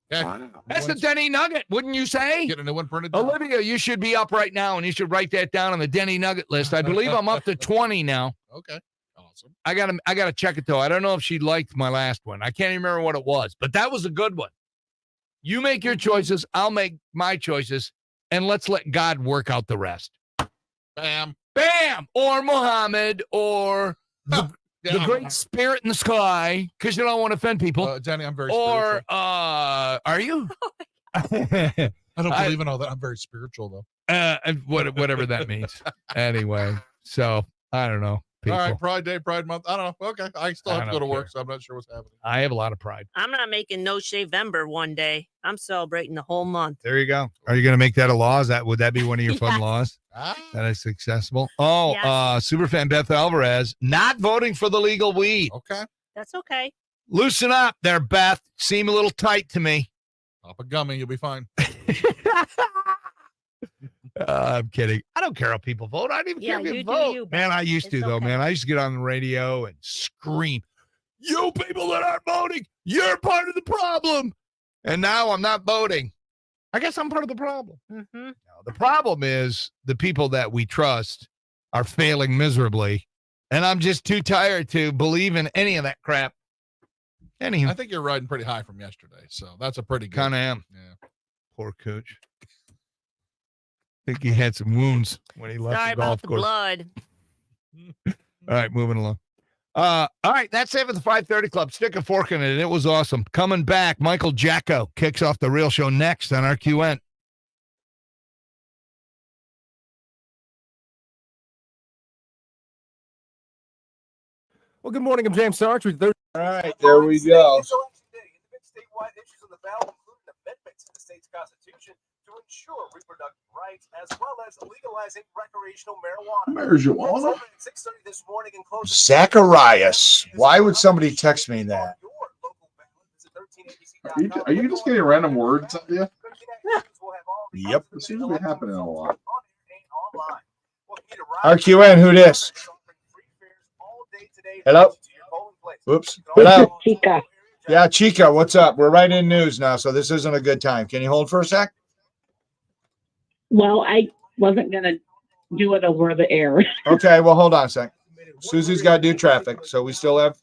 Okay. That's a Denny Nugget, wouldn't you say? Get a new one printed down. Olivia, you should be up right now, and you should write that down on the Denny Nugget list. I believe I'm up to 20 now. Okay. Awesome. I gotta check it though. I don't know if she liked my last one. I can't even remember what it was, but that was a good one. You make your choices, I'll make my choices, and let's let God work out the rest. Bam. Bam! Or Muhammad, or the great spirit in the sky, because you don't want to offend people. Jenny, I'm very or spiritual. Are you? I don't believe in all that. I'm very spiritual though. Whatever that means. Anyway, so I don't know. People. All right, Pride Day, Pride Month. I don't know. Okay, I still have to go to work, so I'm not sure what's happening. I have a lot of pride. I'm not making no Shavember one day. I'm celebrating the whole month. There you go. Are you going to make that a law? Would that be one of your fun laws? That is accessible. Oh, Yes. Superfan Beth Alvarez not voting for the legal weed. Okay. That's okay. Loosen up there, Beth. Seem a little tight to me. Pop a gummy, you'll be fine. I'm kidding. I don't care how people vote. I don't even care if you you do vote. you, Man, I used to, It's though, okay. man. I used to get on the radio and scream, you people that aren't voting, you're part of the problem. And now I'm not voting. I guess I'm part of the problem. Mm-hmm. No, the problem is the people that we trust are failing miserably. And I'm just too tired to believe in any of that crap. Anyhow. I think you're riding pretty high from yesterday, so that's a pretty good. Kind of am. Yeah. Poor coach. I think he had some wounds when he left Sorry the golf about the course. blood. All right, moving along. All right, that's it for the 5:30 Club. Stick a fork in it. It was awesome. Coming back, Michael Jacko kicks off the real show next on RQN. Well, good morning. I'm James Sarge with Thursday. All right, there we go. It's election day, and the big statewide issues on the ballot include amendments to the state's constitution to ensure reproductive rights, as well as legalizing recreational marijuana. Marijuana? At 6:30 this morning and closing. Zacharias. Why would somebody text me that? Are you just getting random words? Yeah. Yep. It seems to be happening a lot. RQN, who this? Hello? Whoops. Hello? Chica. Yeah, Chica, what's up? We're right in news now, so this isn't a good time. Can you hold for a sec? Well, I wasn't going to do it over the air. Okay, well, hold on a sec. Susie's got to do traffic, so we still have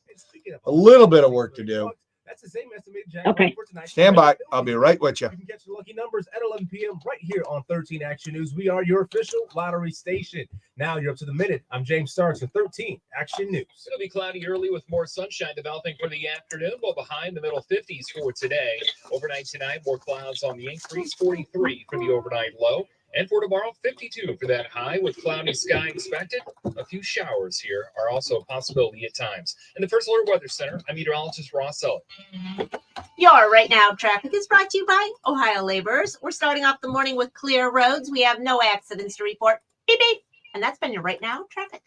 a little bit of work to do. That's the same estimated jackpot Okay. for tonight. Stand by. I'll be right with you. You can catch the lucky numbers at 11 p.m. right here on 13 Action News. We are your official lottery station. Now you're up to the minute. I'm James Starks with 13 Action News. It'll be cloudy early with more sunshine developing for the afternoon, while behind the middle 50s for today. Overnight tonight, more clouds on the increase, 43 for the overnight low. And for tomorrow, 52 for that high with cloudy sky expected. A few showers here are also a possibility at times. In the First Alert Weather Center, I'm meteorologist Ross Sullivan. Your right now traffic is brought to you by Ohio Laborers. We're starting off the morning with clear roads. We have no accidents to report. Beep, beep. And that's been your right now traffic.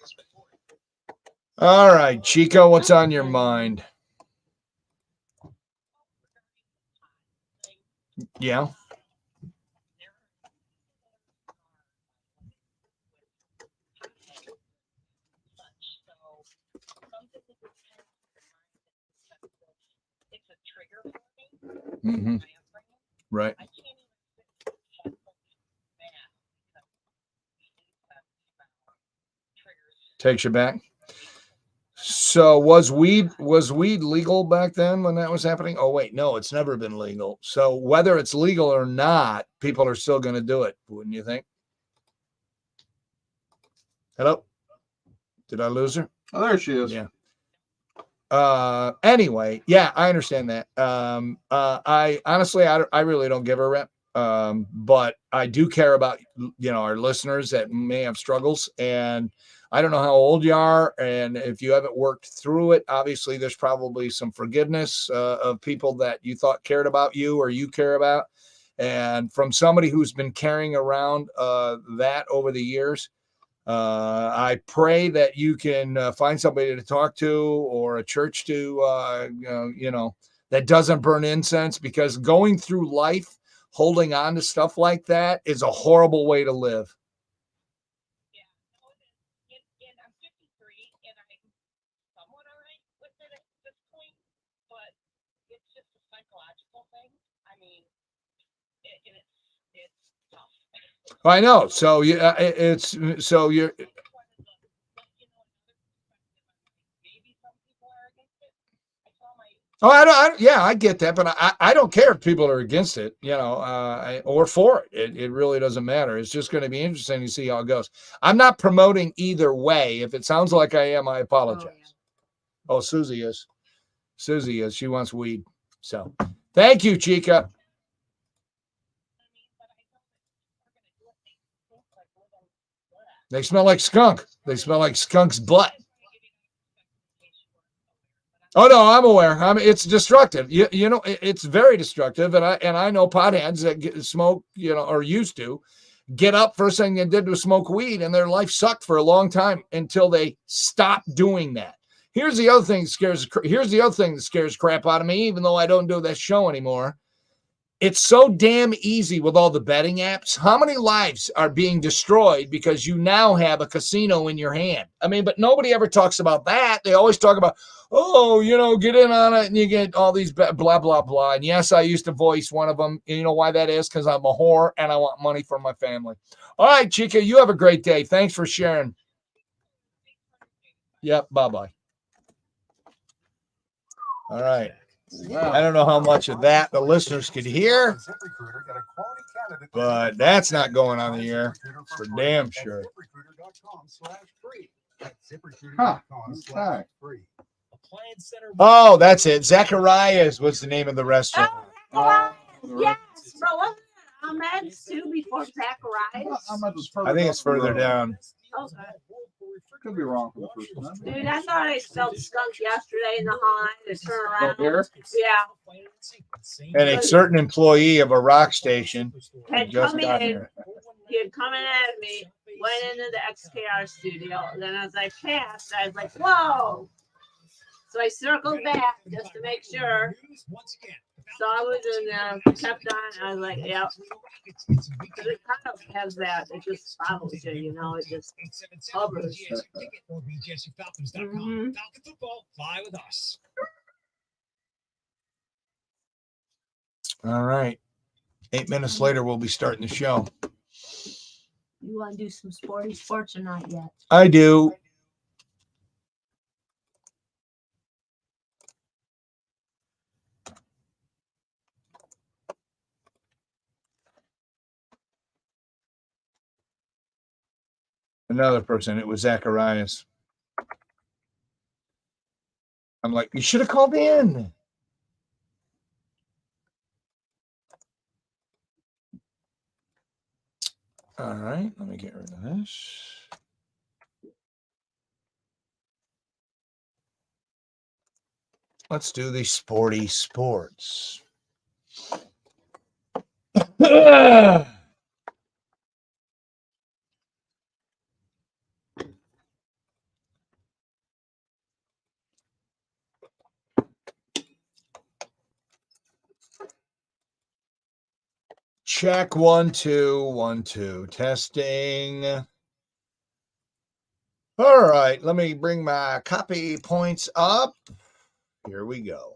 All right, Chico, what's on your mind? Yeah. Mm-hmm. Right. Takes you back. So was weed legal back then when that was happening? Oh wait, no, it's never been legal. So whether it's legal or not, people are still going to do it, wouldn't you think? Hello? Did I lose her? Oh, there she is. Yeah. Anyway, yeah, I understand that. I honestly, I really don't give a rep. But I do care about, our listeners that may have struggles, and I don't know how old you are. And if you haven't worked through it, obviously there's probably some forgiveness, of people that you thought cared about you or you care about. And from somebody who's been carrying around, that over the years, I pray that you can find somebody to talk to or a church to, that doesn't burn incense, because going through life holding on to stuff like that is a horrible way to live. And I'm 53, and I'm somewhat all right with it at this point, but it's just a psychological thing. I mean, it's tough. I know. So you're. Oh, I get that, but I don't care if people are against it, or for it. It really doesn't matter. It's just going to be interesting to see how it goes. I'm not promoting either way. If it sounds like I am, I apologize. Oh, Susie is. She wants weed. So thank you, Chica. They smell like skunk. They smell like skunk's butt. Oh no, I'm aware. It's destructive. It's very destructive. And I know potheads that smoke, or used to get up. First thing they did was smoke weed, and their life sucked for a long time until they stopped doing that. Here's the other thing that scares crap out of me, even though I don't do that show anymore. It's so damn easy with all the betting apps. How many lives are being destroyed because you now have a casino in your hand? I mean, but nobody ever talks about that. They always talk about, get in on it and you get all these blah, blah, blah. And yes, I used to voice one of them. You know why that is? Because I'm a whore and I want money for my family. All right, Chica, you have a great day. Thanks for sharing. Yep, bye-bye. All right. I don't know how much of that the listeners could hear, but that's not going on the air for damn sure. Huh. Oh, that's it. Zacharias was the name of the restaurant. Yes, bro. Wasn't it Ahmed's too before Zacharias? I think it's further down. Okay. Could be wrong for the first one. Dude, I thought I smelled skunk yesterday in the hall. I had to turn around. Here? Yeah. And a certain employee of a rock station Had just come got in. here. He had come in at me, went into the XKR studio, and then as I passed, I was like, whoa. So I circled back just to make sure. So I was in there, kept on. I was like, yep. Because it kind of has that. It just follows you, it just hovers. Mm-hmm. Fly with us. All right. 8 minutes later, we'll be starting the show. You want to do some sports or not yet? I do. Another person. It was Zacharias. I'm like, you should have called in. All right, let me get rid of this. Let's do the sporty sports. Check 1 2 1 2 testing. All right, let me bring my copy points up. Here we go.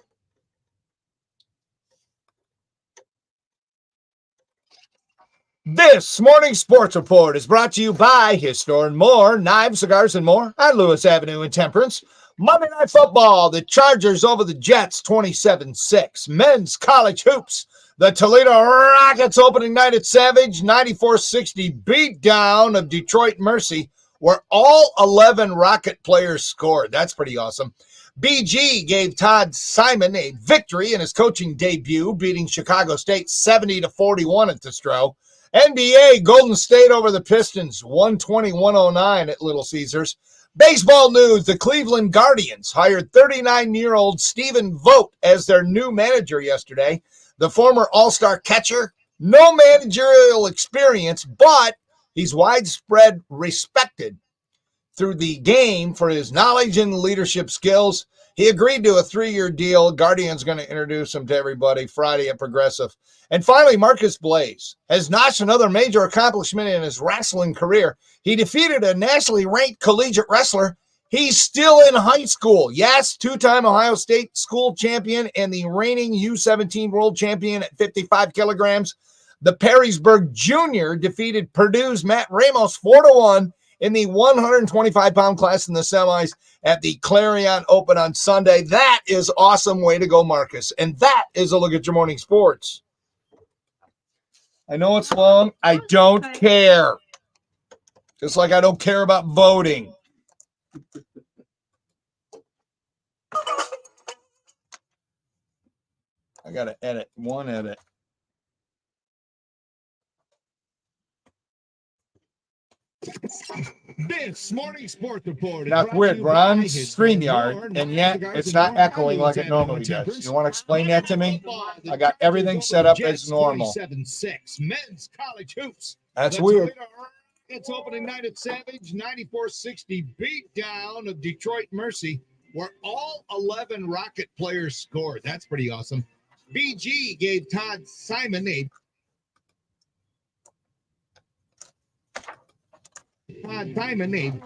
This morning's sports report is brought to you by His Store and More, knives, cigars, and more on Lewis Avenue in Temperance. Monday Night Football, the Chargers over the Jets 27-6. Men's college hoops, the Toledo Rockets opening night at Savage, 94-60 beatdown of Detroit Mercy, where all 11 Rocket players scored. That's pretty awesome. BG gave Todd Simon a victory in his coaching debut, beating Chicago State 70-41 at the Stro. NBA, Golden State over the Pistons, 120-109 at Little Caesars. Baseball news, the Cleveland Guardians hired 39-year-old Stephen Vogt as their new manager yesterday. The former All-Star catcher, no managerial experience, but He's widespread respected through the game for his knowledge and leadership skills. He agreed to a 3-year deal. Guardian's going to introduce him to everybody Friday at Progressive. And finally, Marcus Blaze has notched another major accomplishment in his wrestling career. He defeated a nationally ranked collegiate wrestler. He's still in high school. Yes, 2-time Ohio State school champion and the reigning U17 world champion at 55 kilograms. The Perrysburg Junior defeated Purdue's Matt Ramos 4-1 in the 125-pound class in the semis at the Clarion Open on Sunday. That is awesome. Way to go, Marcus. And that is a look at your morning sports. I know it's long. I don't care. Just like I don't care about voting. I got to edit one edit. This morning sports report. That's weird. We're on StreamYard, and yet it's not echoing like it normally does. You want to explain that to me? I got everything set up as normal. 27-6 men's college hoops. That's weird. It's opening night at Savage, 94-60 beatdown of Detroit Mercy, where all 11 Rocket players scored. That's pretty awesome. BG gave Todd Simon a Diamond.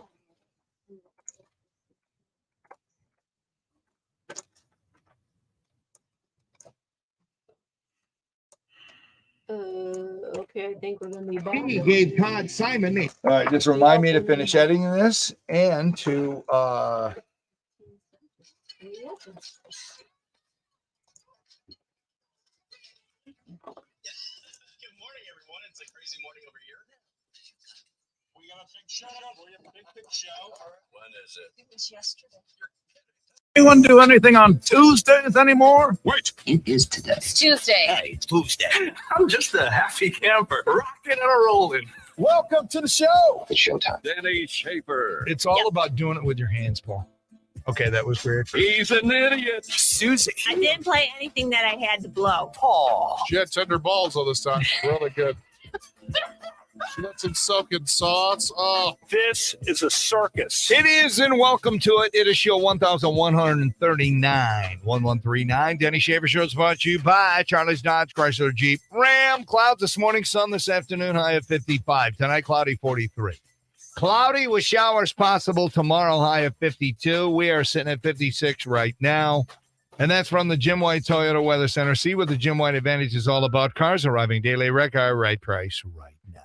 Okay, I think we're gonna be back. He gave Todd Simon a All right, just remind me to finish editing this and to Good morning, everyone. It's a crazy morning over here. We got a big show. We have a big show. When is it? It was yesterday. Anyone do anything on Tuesdays anymore? Wait. It is today. It's Tuesday. Hey, it's Tuesday. I'm just a happy camper, rocking and rolling. Welcome to the show. It's showtime. Denny Schaefer. It's all about doing it with your hands, Paul. Okay, that was weird. He's an idiot. Susie. I didn't play anything that I had to blow. Paul. She had tender balls all this time. Really good. She let some soak in sauce. Oh, This is a circus. It is, and welcome to it. It is show 1139, 1139. Denny Shaver Show is brought to you by Charlie's Dodge, Chrysler Jeep, Ram. Clouds this morning, sun this afternoon, high of 55. Tonight, cloudy, 43. Cloudy with showers possible tomorrow, high of 52. We are sitting at 56 right now. And that's from the Jim White Toyota Weather Center. See what the Jim White Advantage is all about. Cars arriving daily, wreck our right price right now.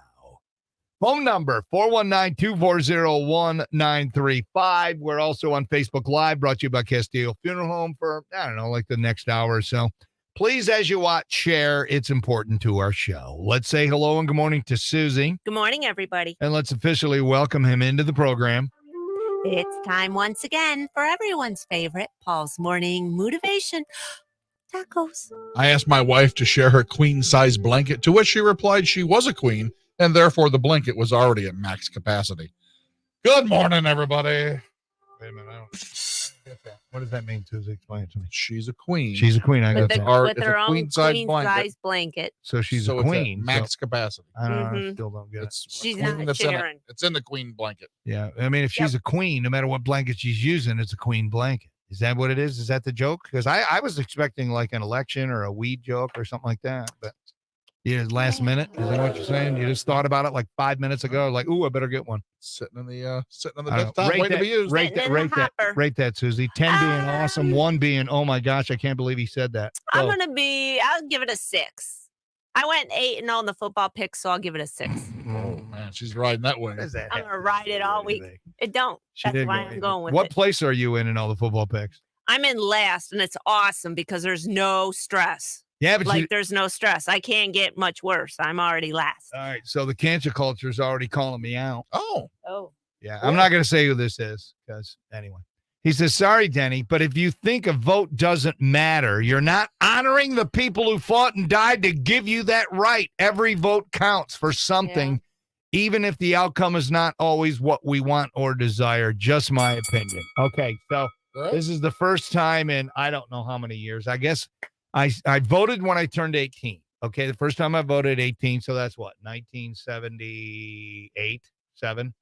Phone number, 419-240-1935. We're also on Facebook Live, brought to you by Castillo Funeral Home for, I don't know, like the next hour or so. Please, as you watch, share. It's important to our show. Let's say hello and good morning to Susie. Good morning, everybody. And let's officially welcome him into the program. It's time once again for everyone's favorite Paul's Morning Motivation Tacos. I asked my wife to share her queen-size blanket, to which she replied she was a queen, and therefore the blanket was already at max capacity. Good morning, everybody. Wait a minute. I don't get that. What does that mean, Susie? Explain it to me. She's a queen. She's a queen. I got With that. her own queen-size blanket. So she's So a it's at queen. max capacity. I don't know. I Mhm. still don't get it. It's a She's queen not that's in it. sharing. It's in the queen blanket. Yeah. I mean, if she's a queen, no matter what blanket she's using, it's a queen blanket. Is that what it is? Is that the joke? Because I was expecting like an election or a weed joke or something like that. But yeah, last minute. Is that what you're saying? You just thought about it like 5 minutes ago. Like, ooh, I better get one. Sitting on the I don't know. desktop, Rate waiting to be used. Rate that, Sitting in rate the that, hopper. rate that, Susie. 10 being awesome, 1 being, oh my gosh, I can't believe he said that. I'll Go. give it a 6. I went 8 and all the football picks, so I'll give it a 6. Oh man, she's riding that way. What does that I'm have gonna to ride do it with all week. anything? It don't. She That's did why go I'm in. going with What it. place are you in all the football picks? I'm in last, and it's awesome because there's no stress. Yeah, but Like, there's no stress. I can't get much worse. I'm already last. all right. So the cancer culture is already calling me out. Oh, Oh. Yeah, I'm not going to say who this is because anyway. He says, sorry, Denny, but if you think a vote doesn't matter, you're not honoring the people who fought and died to give you that right. Every vote counts for something, even if the outcome is not always what we want or desire. Just my opinion. Okay, so this is the first time in I don't know how many years. I guess I voted when I turned 18. Okay, the first time I voted 18, so that's what, 1978, 7,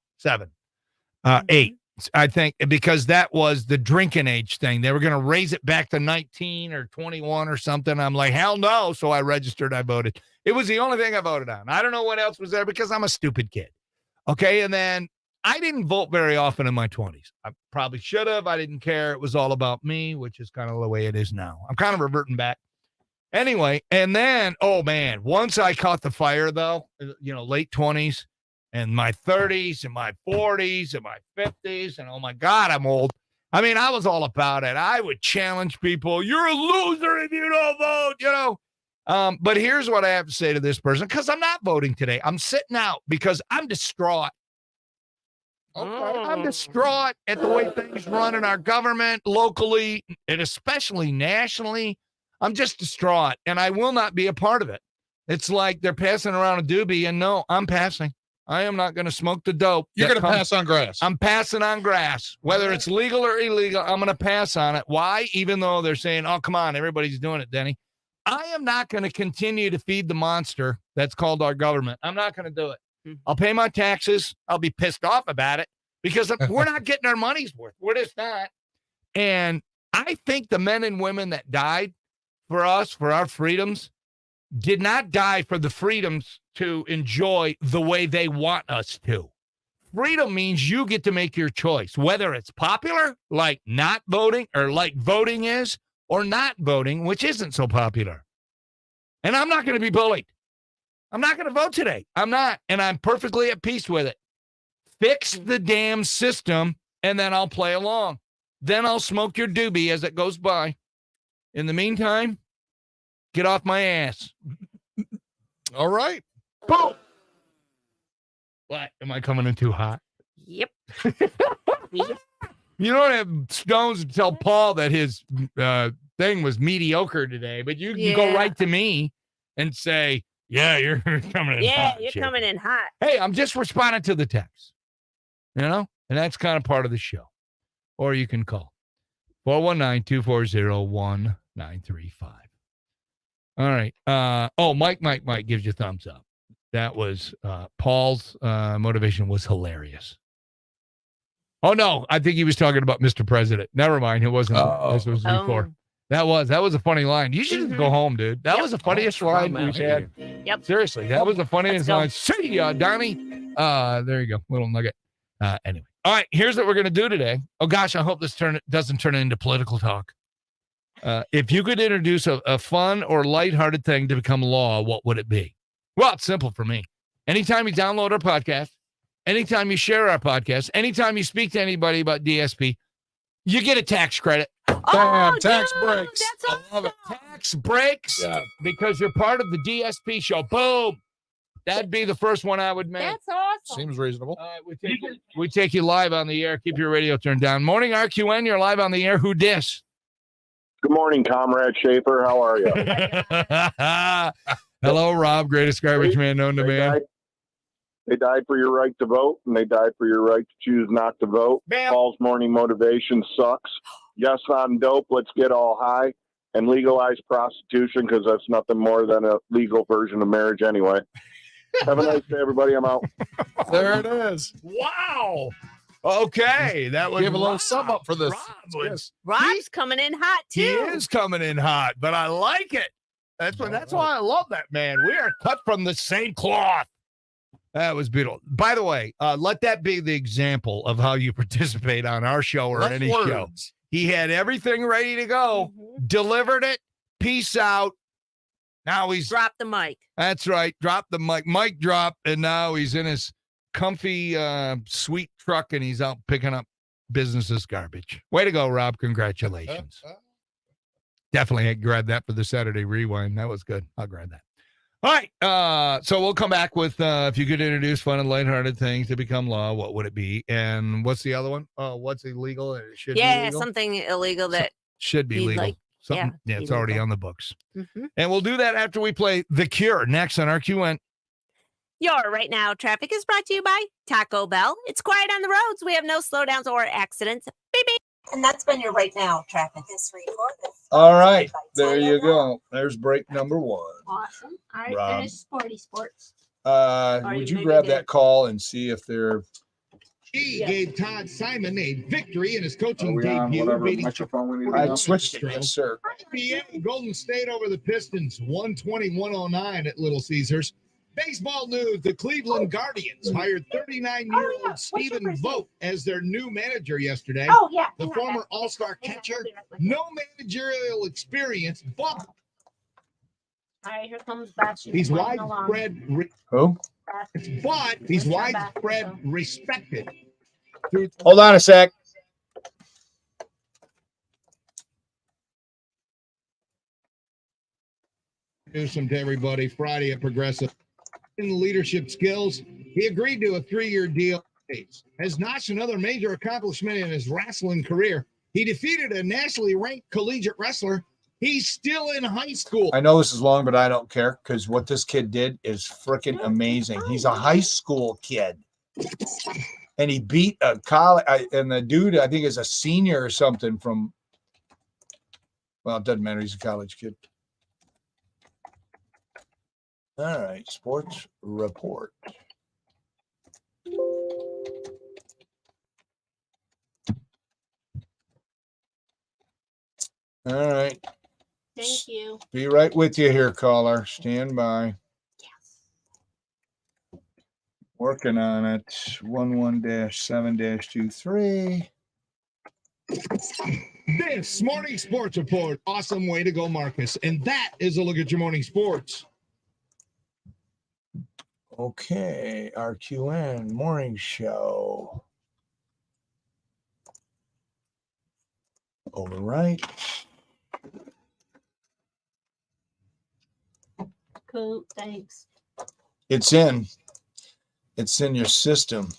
8. I think because that was the drinking age thing. They were going to raise it back to 19 or 21 or something. I'm like, hell no. So I registered. I voted. It was the only thing I voted on. I don't know what else was there because I'm a stupid kid. Okay, and then I didn't vote very often in my 20s. I probably should have. I didn't care. It was all about me, which is kind of the way it is now. I'm kind of reverting back. Anyway, and then, oh, man, once I caught the fire, though, late 20s and my 30s and my 40s and my 50s, and oh, my God, I'm old. I mean, I was all about it. I would challenge people. You're a loser if you don't vote, But here's what I have to say to this person, because I'm not voting today. I'm sitting out because I'm distraught. Okay. I'm distraught at the way things run in our government, locally, and especially nationally. I'm just distraught, and I will not be a part of it. It's like they're passing around a doobie, and no, I'm passing. I am not going to smoke the dope. You're going to pass on grass. I'm passing on grass. Whether it's legal or illegal, I'm going to pass on it. Why? Even though they're saying, oh, come on, everybody's doing it, Denny. I am not going to continue to feed the monster that's called our government. I'm not going to do it. I'll pay my taxes. I'll be pissed off about it because we're not getting our money's worth. We're just not. And I think the men and women that died for us, for our freedoms, did not die for the freedoms to enjoy the way they want us to. Freedom means you get to make your choice, whether it's popular, like not voting, or like voting is, or not voting, which isn't so popular. And I'm not going to be bullied. I'm not going to vote today. I'm not. And I'm perfectly at peace with it. Fix the damn system, and then I'll play along. Then I'll smoke your doobie as it goes by. In the meantime, get off my ass. All right. Boom. What? Am I coming in too hot? Yep. You don't have stones to tell Paul that his thing was mediocre today, but you can go right to me and say, yeah, you're coming in hot. Yeah, you're Chip. coming in hot. Hey, I'm just responding to the text, and that's kind of part of the show. Or you can call 419-240-1935. All right. Mike gives you a thumbs up. That was Paul's motivation was hilarious. Oh, no, I think he was talking about Mr. President. Never mind. It wasn't. This was before. That was a funny line. You should just go home, dude. That was the funniest line we've had. Yep. Seriously, that was the funniest line. See ya, Donnie. There you go. Little nugget. Anyway. All right, here's what we're going to do today. Oh, gosh, I hope this doesn't turn into political talk. If you could introduce a fun or lighthearted thing to become law, what would it be? Well, it's simple for me. Anytime you download our podcast, anytime you share our podcast, anytime you speak to anybody about DSP, you get a tax credit. Bam, tax breaks. That's awesome. I love it. Tax breaks because you're part of the DSP show. Boom. That'd be the first one I would make. That's awesome. Seems reasonable. All right, we take you live on the air. Keep your radio turned down. Morning, RQN. You're live on the air. Who dis? Good morning, Comrade Schaefer. How are you? Hello, Rob. Greatest garbage man known to man. They died for your right to vote, and they died for your right to choose not to vote. Bam. Paul's morning motivation sucks. Yes on dope. Let's get all high and legalize prostitution because that's nothing more than a legal version of marriage anyway. Have a nice day, everybody. I'm out. There it is. Wow. Okay, that was Give a little sum up for this. Rob's coming in hot too. He is coming in hot, but I like it. That's why I love that man. We are cut from the same cloth. That was beautiful. By the way, let that be the example of how you participate on our show or any show. He had everything ready to go, delivered it. Peace out. Now he's dropped the mic. That's right. Dropped the mic. Mic drop, and now he's in his comfy, sweet truck, and he's out picking up business's garbage. Way to go, Rob. Congratulations. Definitely grab that for the Saturday Rewind. That was good. I'll grab that. All right. So we'll come back with if you could introduce fun and lighthearted things to become law, what would it be? And what's the other one? What's illegal? It should be legal? Something illegal that should be legal. It's illegal. already on the books. And we'll do that after we play The Cure next on RQN. Your Right Now traffic is brought to you by Taco Bell. It's quiet on the roads. We have no slowdowns or accidents. Beep, beep. And that's been your right now traffic. All right, there you go. There's break number one. Awesome. All right, Rob. finish sports. Would you grab that call and see if they're He gave Todd Simon a victory in his coaching Are we on debut. whatever beating microphone we need to be I on? switched it, yes, sir. NBA Golden State over the Pistons, 120-109 at Little Caesars. Baseball news, the Cleveland Guardians hired 39-year-old Stephen Vogt as their new manager yesterday. Oh, yeah. The former All-Star catcher, no managerial experience, but All right, here comes Bastion. he's playing along. widespread. Who? But he's widespread respected. Hold on a sec. Newsome to everybody. Friday at Progressive. In the leadership skills, he agreed to a 3-year deal. Has notched another major accomplishment in his wrestling career. He defeated a nationally ranked collegiate wrestler. He's still in high school. I know this is long, but I don't care because what this kid did is freaking amazing. He's a high school kid. And he beat a college, and the dude, I think, is a senior or something from, well, it doesn't matter. He's a college kid. All right, sports report. All right. Thank you. Be right with you here, caller. Stand by. Yes. Working on it. 11-7-23. This morning sports report. Awesome way to go, Marcus. And that is a look at your morning sports. Okay, RQN morning show. Overwrite. Cool, thanks. It's in your system.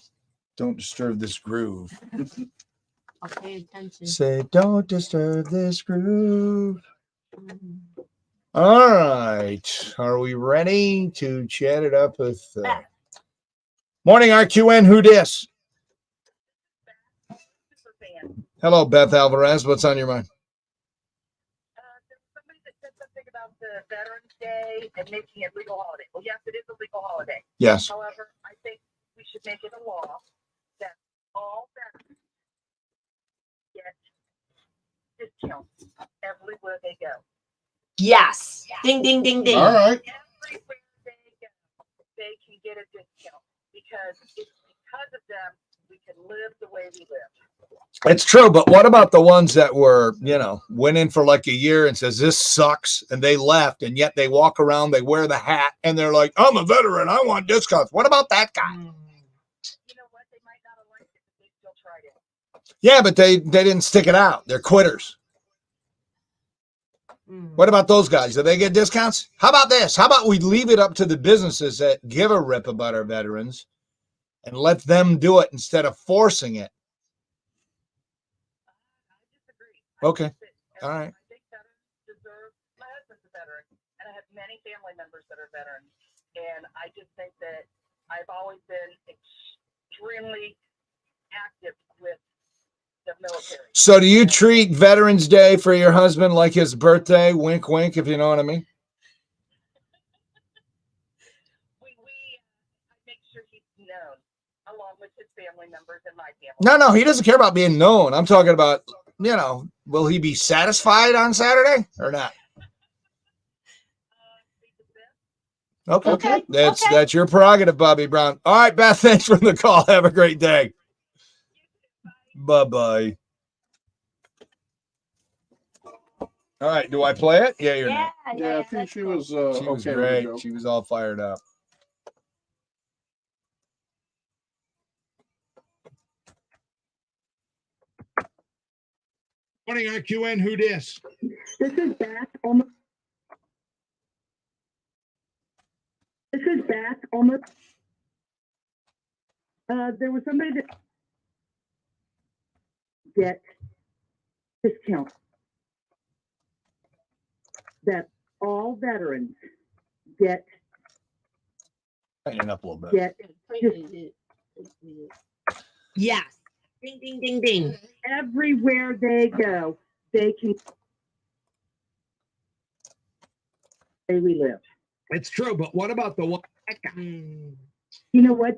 Don't disturb this groove. I'll pay attention. Say, don't disturb this groove. All right. Are we ready to chat it up with morning RQN? Who dis? Hello, Beth Alvarez. What's on your mind? Somebody that said something about the Veterans Day and making it legal holiday. Well, yes, it is a legal holiday. Yes. However, I think we should make it a law that all veterans get discounts everywhere they go. Yes. Ding, ding, ding, ding. All right. Everywhere they go, they can get a discount because it's because of them we can live the way we live. It's true, but what about the ones that were, went in for like a year and says this sucks and they left and yet they walk around, they wear the hat and they're like, I'm a veteran, I want discounts. What about that guy? You know what? They might not have liked it, but they still tried it. Yeah, but they didn't stick it out. They're quitters. What about those guys? Do they get discounts? How about this? How about we leave it up to the businesses that give a rip about our veterans and let them do it instead of forcing it? Okay. All right. I think veterans deserve. My husband's a veteran, and I have many family members that are veterans, and I just think that I've always been extremely active with the military. So do you treat Veterans Day for your husband like his birthday? Wink, wink, if you know what I mean. We make sure he's known, along with his family members and my family. No, he doesn't care about being known. I'm talking about, will he be satisfied on Saturday or not? Okay. That's your prerogative, Bobby Brown. All right, Beth, thanks for the call. Have a great day. Bye-bye. All right, do I play it? Yeah, you're not. Yeah, I think she was She was okay. great. She was all fired up. Morning, RQN. Who dis? This is Beth. Almost. This is Beth. Almost. There was somebody that get discount. That all veterans get. Tighten it up a little bit. Get. Yes. Ding, ding, ding, ding. everywhere they go, they can say we live. It's true, but what about the one? You know what?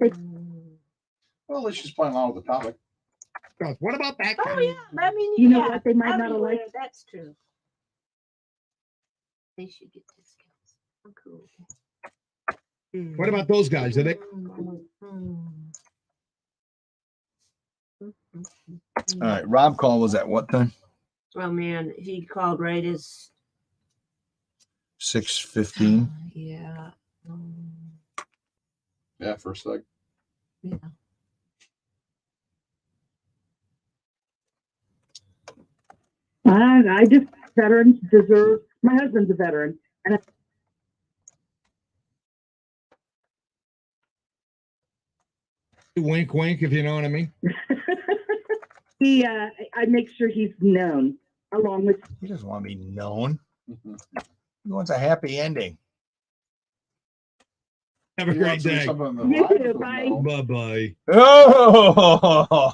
Well, at least she's playing along with the topic. What about that guy? Oh yeah, I mean, You know yeah, what? They might not have everywhere, liked. That's true. They should get discounts. I'm cool. What about those guys? Are they? All right. Rob call was at what time? Oh man, he called right as 6:15. yeah. Yeah, first thing. Yeah. I just veterans deserve. My husband's a veteran, and Wink, wink, if you know what I mean. he, I make sure he's known along with. He doesn't want to be known. He wants a happy ending. Have a He great wants to do day. something in the You life too, of bye. no. Bye-bye.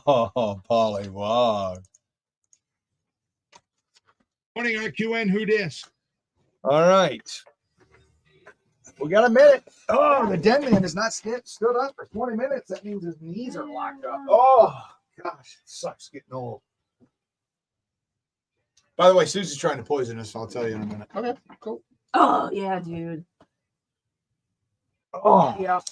Oh, Polly Wog. Morning, RQN. Who dis? All right. We got a minute. Oh, the dead man has not stood up for 20 minutes. That means his knees are locked up. Oh, gosh. It sucks getting old. By the way, Susie's trying to poison us. I'll tell you in a minute. Okay, cool. Oh yeah, dude. Oh, Yep.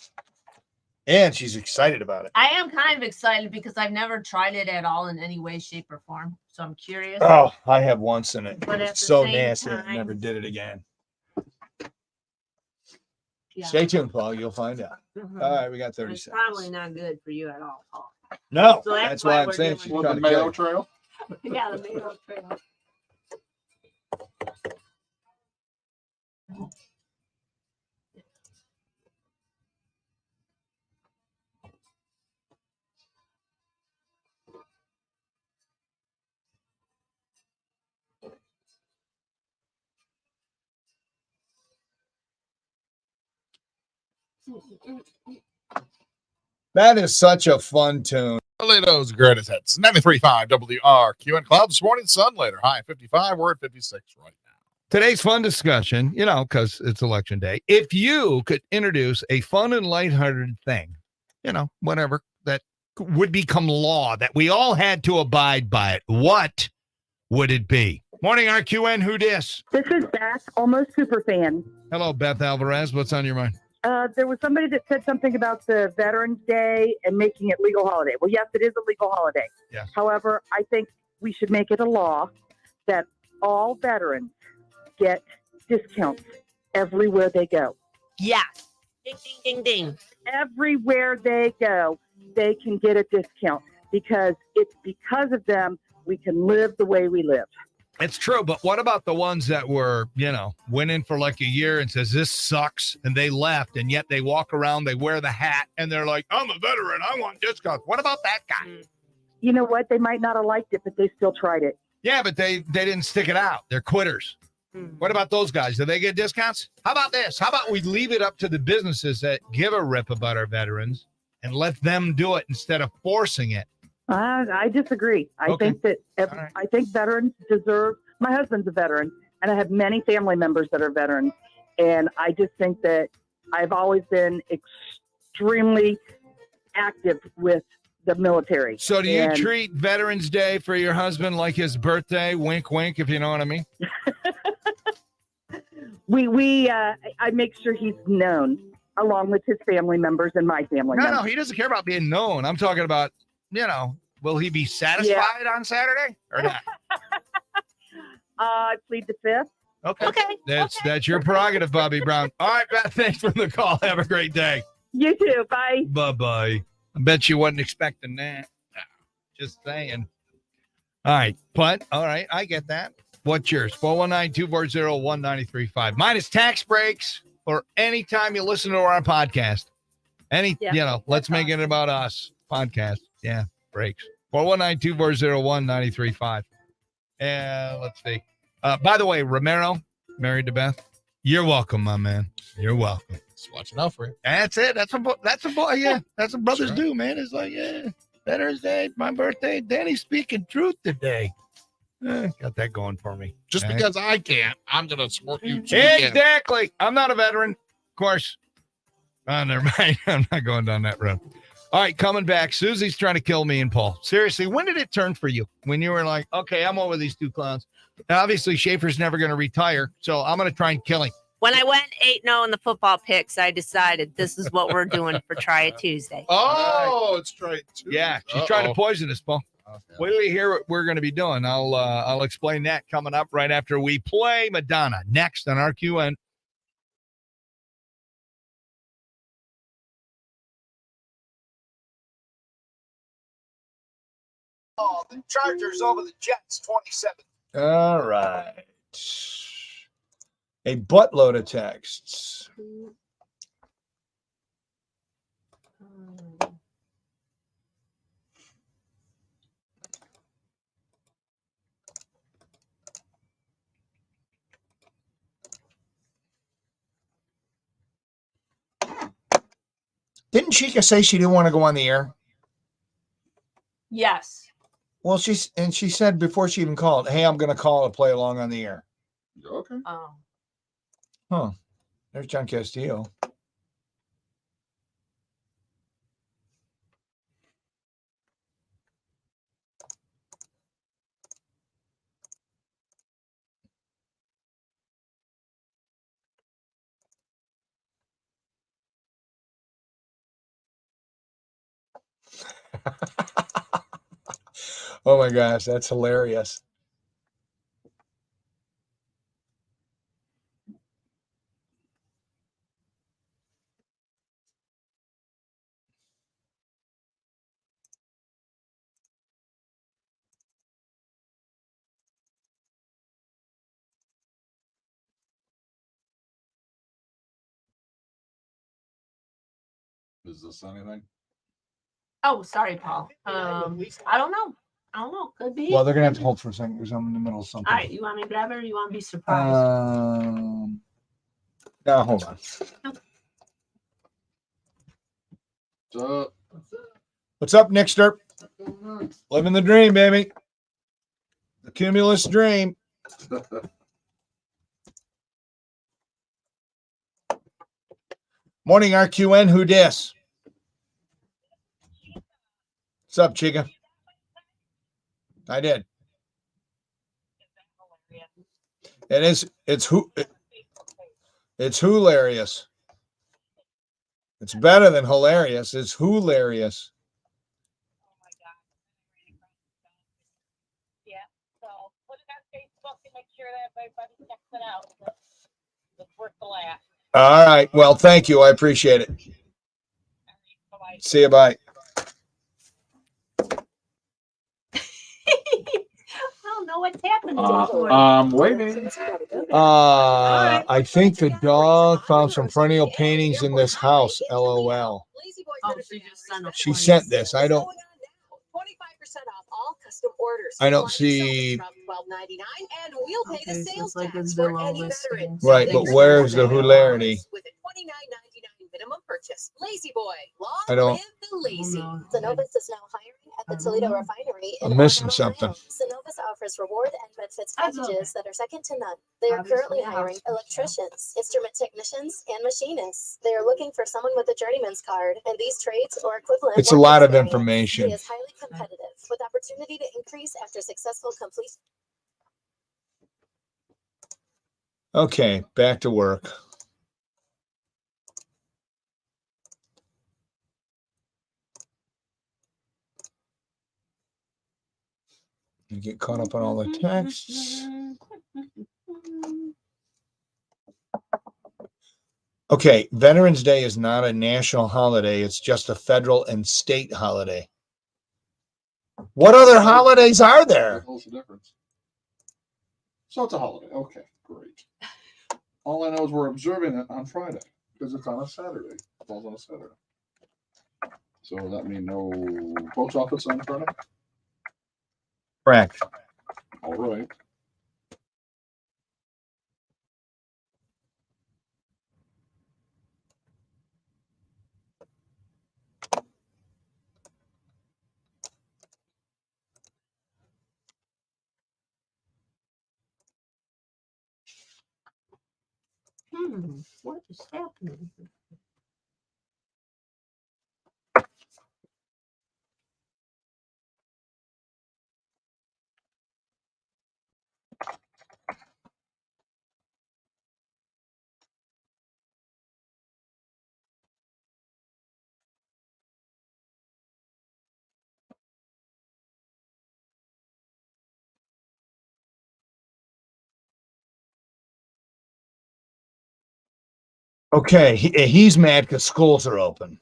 and she's excited about it. I am kind of excited because I've never tried it at all in any way, shape, or form. So I'm curious. Oh, I have once in it. But at It's the so same nasty. I time- never did it again. Yeah. Stay tuned, Paul. You'll find out. Mhm. All right, we got 30 It's seconds. probably not good for you at all, Paul. No, So that's why I'm we're saying doing she's What, trying the to kill Mayo you. Trail? Yeah, the Mayo Trail. That is such a fun tune. Toledo's greatest hits. 93.5 WRQN Cloud this morning. Sun later. High 55. We're at 56 right now. Today's fun discussion, because it's election day. If you could introduce a fun and lighthearted thing, whatever, that would become law, that we all had to abide by it, what would it be? Morning, RQN. Who dis? This is Beth, almost super fan. Hello, Beth Alvarez. What's on your mind? There was somebody that said something about the Veterans Day and making it legal holiday. Well, yes, it is a legal holiday. Yes. However, I think we should make it a law that all veterans get discounts everywhere they go. Yes. Ding, ding, ding, ding. Everywhere they go, they can get a discount because it's because of them we can live the way we live. It's true, but what about the ones that were, went in for like a year and says, this sucks, and they left, and yet they walk around, they wear the hat, and they're like, I'm a veteran, I want discounts. What about that guy? You know what? They might not have liked it, but they still tried it. Yeah, but they didn't stick it out. They're quitters. What about those guys? Do they get discounts? How about this? How about we leave it up to the businesses that give a rip about our veterans and let them do it instead of forcing it? I disagree. I think that I think veterans deserve. My husband's a veteran, and I have many family members that are veterans, and I just think that I've always been extremely active with the military. So do you treat Veterans Day for your husband like his birthday? Wink, wink, if you know what I mean. I make sure he's known along with his family members and my family members. No, he doesn't care about being known. I'm talking about, will he be satisfied on Saturday or not? I plead the fifth. Okay. That's your prerogative, Bobby Brown. All right, Beth, thanks for the call. Have a great day. You too. Bye. Bye-bye. I bet you wasn't expecting that. Just saying. All right, but all right, I get that. What's yours? 419-240-1935. Mine is tax breaks or anytime you listen to our podcast. Let's make it about us. Podcast. Yeah, breaks. 419-240-1935. And let's see. By the way, Romero, married to Beth. You're welcome, my man. You're welcome. Just watching out for you. That's it. That's a boy. Yeah, that's what brothers do, man. It's like, yeah. Veterans Day, my birthday. Danny's speaking truth today. Got that going for me. Just Right? because I can't, I'm going to support you. So you can. Exactly. I'm not a veteran, of course. Never mind. I'm not going down that road. All right, coming back. Susie's trying to kill me and Paul. Seriously, when did it turn for you? When you were like, okay, I'm over these two clowns. Now, obviously, Schaefer's never going to retire, so I'm going to try and kill him. When I went 8-0 in the football picks, I decided this is what we're doing for Try It Tuesday. Oh, it's right. Yeah, she's trying to poison us, Paul. Okay. Wait till you hear what we're going to be doing. I'll explain that coming up right after we play Madonna next on RQN. Oh, the Chargers over the Jets, 27. All right. A buttload of texts. Didn't Chica say she didn't want to go on the air? Yes. Well, she said before she even called, hey, I'm going to call to play along on the air. Okay. Oh. Huh. There's John Castillo. Oh my gosh, that's hilarious. Is this anything? Oh, sorry, Paul. I don't know. Could be. Well, they're going to have to hold for a second because I'm in the middle of something. All right. You want me to grab it or you want to be surprised? No, hold on. What's up, Nickster? Living the dream, baby. The cumulus dream. Morning, RQN. Who dis? What's up, Chica? I did. It is. It's hilarious. It's better than hilarious. It's hilarious. Yeah. So put it on Facebook and make sure that everybody checks it out. It's worth the laugh. All right. Well, thank you. I appreciate it. See you. Bye. I don't know what's happening. I'm waiting. I think the dog found some perennial paintings in this house. LOL. She sent this. I don't. 25% off all custom orders. I don't see. $12.99 and we'll pay the sales like a tax for Zillow any listing. veteran. Right, but where's the hilarity? With a $29.99 minimum purchase. Lazy Boy, long I don't. live the lazy. Synovus is now hiring at the Toledo refinery. I'm missing something. Synovus offers reward and benefits packages that are second to none. They are currently hiring electricians, instrument technicians, and machinists. They are looking for someone with a journeyman's card, and these trades or equivalent. It's a work lot of experience. information. It is highly competitive, with opportunity to increase after successful completion. Okay, back to work. You get caught up on all the texts. Okay, Veterans Day is not a national holiday. It's just a federal and state holiday. What other holidays are there? What's the difference? So it's a holiday. Okay, great. All I know is we're observing it on Friday because it's on a Saturday. It falls on a Saturday. So does that mean no post office on Friday? Correct. All right. What is happening? Okay, he's mad because schools are open.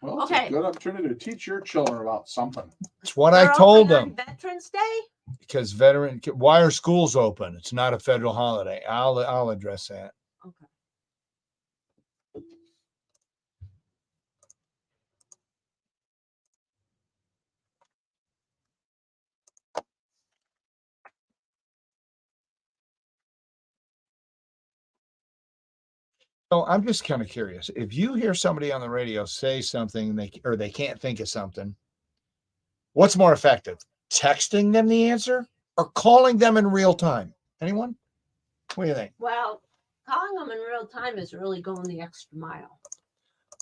Well, it's Okay. a good opportunity to teach your children about something. That's what They're I told open on them. Veterans Day? Because why are schools open? It's not a federal holiday. I'll address that. Okay. So I'm just kind of curious. If you hear somebody on the radio say something they can't think of something, what's more effective? Texting them the answer or calling them in real time? Anyone? What do you think? Well, calling them in real time is really going the extra mile.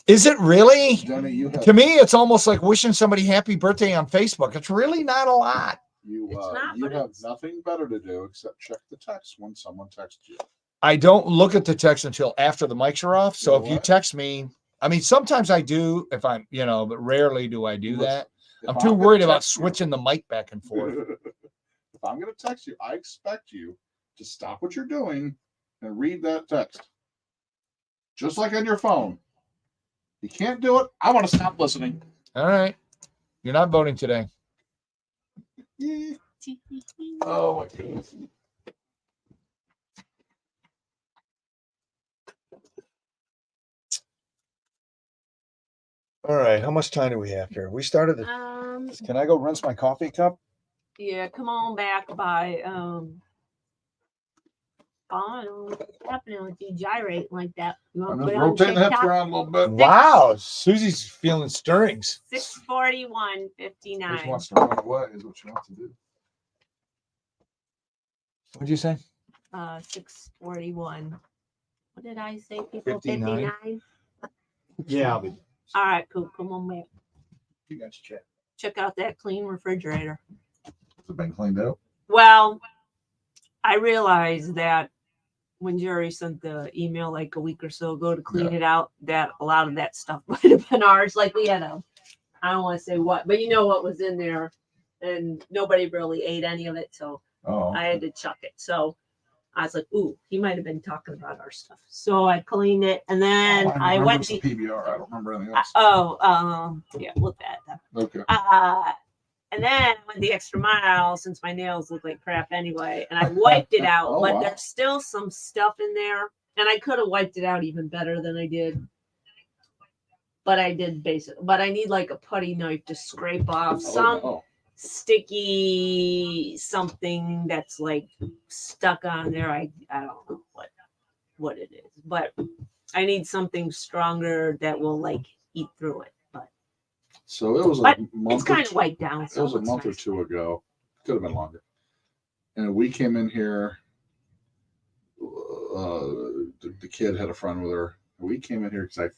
Is it really? Jenny, To me, it's almost like wishing somebody happy birthday on Facebook. It's really not a lot. You have nothing better to do except check the text when someone texts you. I don't look at the text until after the mics are off. So You know if you what? text me, I mean, sometimes I do if I'm, but rarely do I do Listen, that. if I'm I'm too gonna worried about text you- switching the mic back and forth. If I'm going to text you, I expect you to stop what you're doing and read that text. Just like on your phone. You can't do it. I want to stop listening. All right. You're not voting today. Oh my goodness. All right. How much time do we have here? We started. Can I go rinse my coffee cup? Yeah, come on back by I don't know what's happening with you gyrating like that. You want I'm to just put it on rotating the hips TikTok? around a little bit. Wow. Susie's feeling stirrings. 641.59. Just wants to run away is what she wants to do. What'd you say? 641. What did I say? People 59? 59? Yeah, I'll be. All right, cool. Come on back. You got your check. Check out that clean refrigerator. Has it been cleaned out? Well, I realized that when Jerry sent the email like a week or so ago to clean it out, that a lot of that stuff might have been ours. Like we had I don't want to say what, but you know what was in there, and nobody really ate any of it, so I had to chuck it. So I was like, ooh, he might have been talking about our stuff. So I cleaned it, and then I went to PBR. I don't remember anything else. Yeah, look at that. Okay. And then I went the extra mile since my nails look like crap anyway, and I wiped it out. Oh, but wow. there's still some stuff in there, and I could have wiped it out even better than I did. But I did basically. But I need like a putty knife to scrape off some sticky something that's like stuck on there. I don't know what it is, but I need something stronger that will like eat through it. So it was But a month. it's kind of wiped down. It was a month or two ago. Could have been longer. And we came in here. The kid had a friend with her. We came in here because I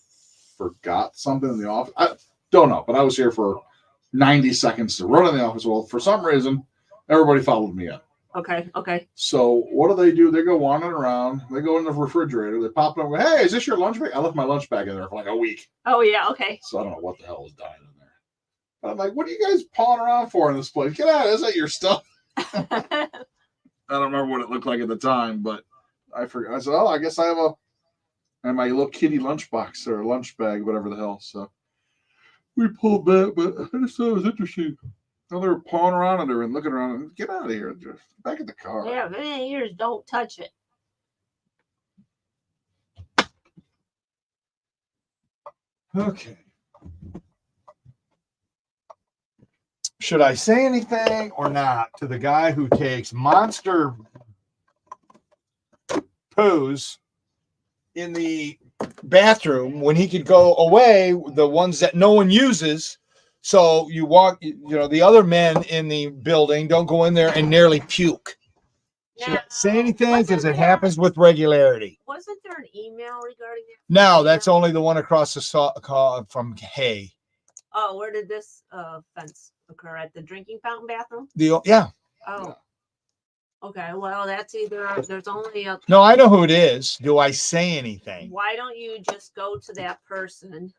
forgot something in the office. I don't know, but I was here for 90 seconds to run in the office. Well, for some reason, everybody followed me in. Okay. So what do? They go wandering around. They go in the refrigerator. They pop it up and go, hey, is this your lunch bag? I left my lunch bag in there for like a week. Oh, yeah, okay. So I don't know what the hell is dying in there. But I'm like, what are you guys pawing around for in this place? Get out. Is that your stuff? I don't remember what it looked like at the time, but I forgot. I said, oh, I guess I have my little kitty lunch box or lunch bag, whatever the hell. So we pulled back, but I just thought it was interesting. Now they were pawing around in there and looking around and get out of here. Just back in the car. Yeah, if it ain't yours, don't touch it. Okay. Should I say anything or not to the guy who takes monster poos in the bathroom when he could go away, the ones that no one uses? So you walk, the other men in the building don't go in there and nearly puke. Should I say anything? Because it happens with regularity. Wasn't there an email regarding that? No, that's only the one across the from Hay. Oh, where did this offense occur? At the drinking fountain bathroom? Yeah. Oh. Okay, well, that's either there's only a. No, I know who it is. Do I say anything? Why don't you just go to that person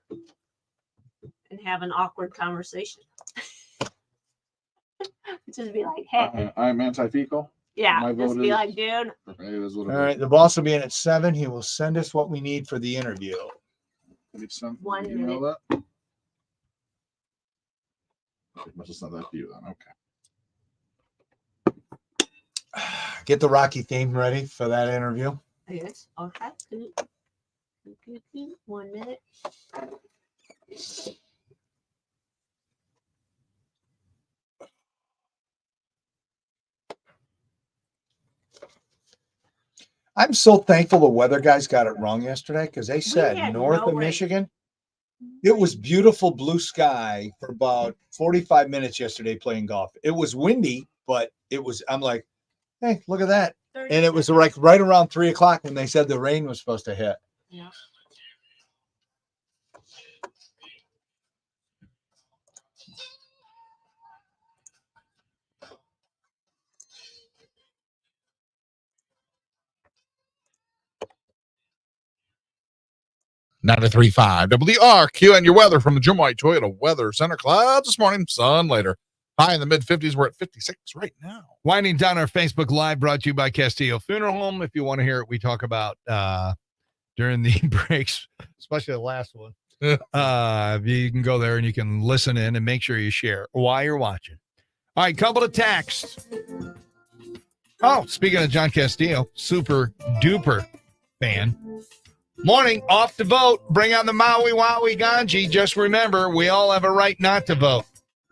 and have an awkward conversation? Just be like, hey. I'm anti-fecal. Yeah, My just vote be is- like, dude. Okay, it is what it All is. right, the boss will be in at 7. He will send us what we need for the interview. Can you send 1 email minute. that? She must have sent that to you then. Okay. Get the Rocky theme ready for that interview. Yes. Okay. 1 minute. I'm so thankful the weather guys got it wrong yesterday because they said had north no of rain. Michigan, it was beautiful blue sky for about 45 minutes yesterday playing golf. It was windy, but it was, I'm like, hey, look at that. And it was like right around 3 o'clock when they said the rain was supposed to hit. Yeah. Nine to 3.5 WRQ and your weather from the Jim White Toyota Weather Center. Clouds this morning, sun later. High in the mid 50s. We're at 56 right now. Winding down our Facebook Live brought to you by Castillo Funeral Home. If you want to hear it, we talk about during the breaks, especially the last one. You can go there and you can listen in and make sure you share while you're watching. All right, couple of texts. Oh, speaking of John Castillo, super duper fan. Morning, off to vote. Bring on the Maui Wowie Ganji. Just remember, we all have a right not to vote.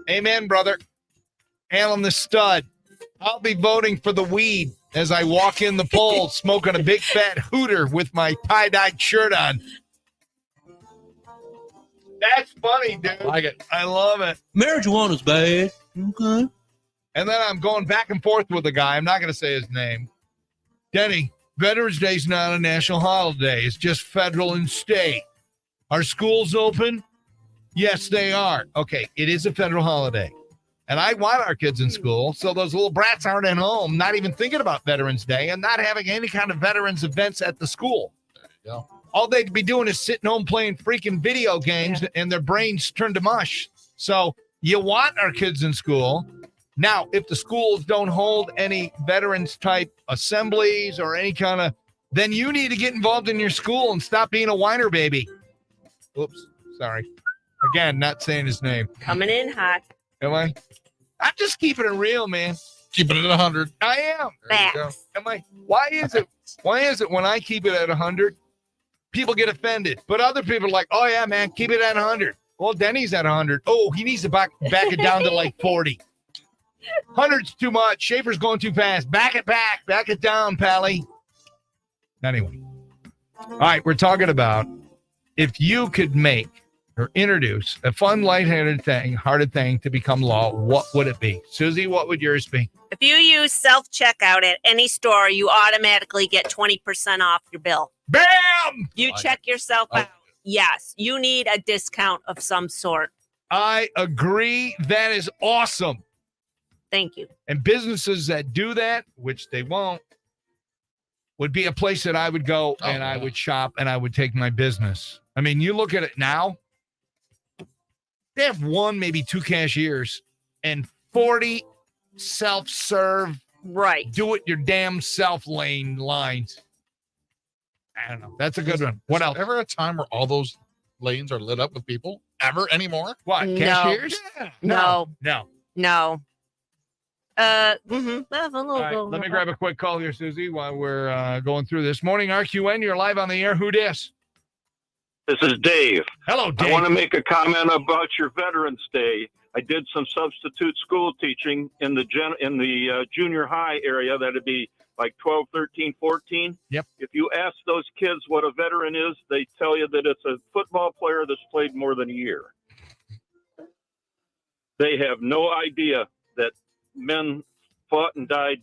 Amen, brother. Alan the stud. I'll be voting for the weed as I walk in the polls, smoking a big fat hooter with my tie-dyed shirt on. That's funny, dude. Like it. I love it. Marijuana's bad. Okay. And then I'm going back and forth with a guy. I'm not going to say his name. Denny, Veterans Day is not a national holiday. It's just federal and state. Are schools open? Yes, they are. Okay, it is a federal holiday. And I want our kids in school so those little brats aren't at home, not even thinking about Veterans Day and not having any kind of veterans events at the school. There you go. All they'd be doing is sitting home playing freaking video games and their brains turn to mush. So you want our kids in school. Now, if the schools don't hold any veterans type assemblies or any kind of, then you need to get involved in your school and stop being a whiner baby. Oops, sorry. Again, not saying his name. Coming in hot. Am I? I'm just keeping it real, man. Keeping it at 100. I am. There you go. Am I? Why is it when I keep it at 100, people get offended, but other people are like, oh yeah, man, keep it at 100. Well, Denny's at 100. Oh, he needs to back it down to like 40. 100's too much. Schaefer's going too fast. Back it down, Pally. Anyway. All right, we're talking about if you could make or introduce a fun, lighthearted thing to become law, what would it be? Susie, what would yours be? If you use self-checkout at any store, you automatically get 20% off your bill. Bam! You check yourself out. Yes, you need a discount of some sort. I agree. That is awesome. Thank you. And businesses that do that, which they won't, would be a place that I would go and I would shop and I would take my business. I mean, you look at it now, they have one, maybe two cashiers and 40 self-serve, right? Do it your damn self lane lines. I don't know. That's a good one. What else? Ever a time where all those lanes are lit up with people? Ever anymore? What? No. Cashiers? Yeah. No. No. All right, let me grab a quick call here, Susie, while we're going through this. Morning, RQN. You're live on the air. Who dis? This is Dave. Hello, Dave. I want to make a comment about your Veterans Day. I did some substitute school teaching in the junior high area. That'd be like 12, 13, 14. Yep. If you ask those kids what a veteran is, they tell you that it's a football player that's played more than a year. They have no idea that men fought and died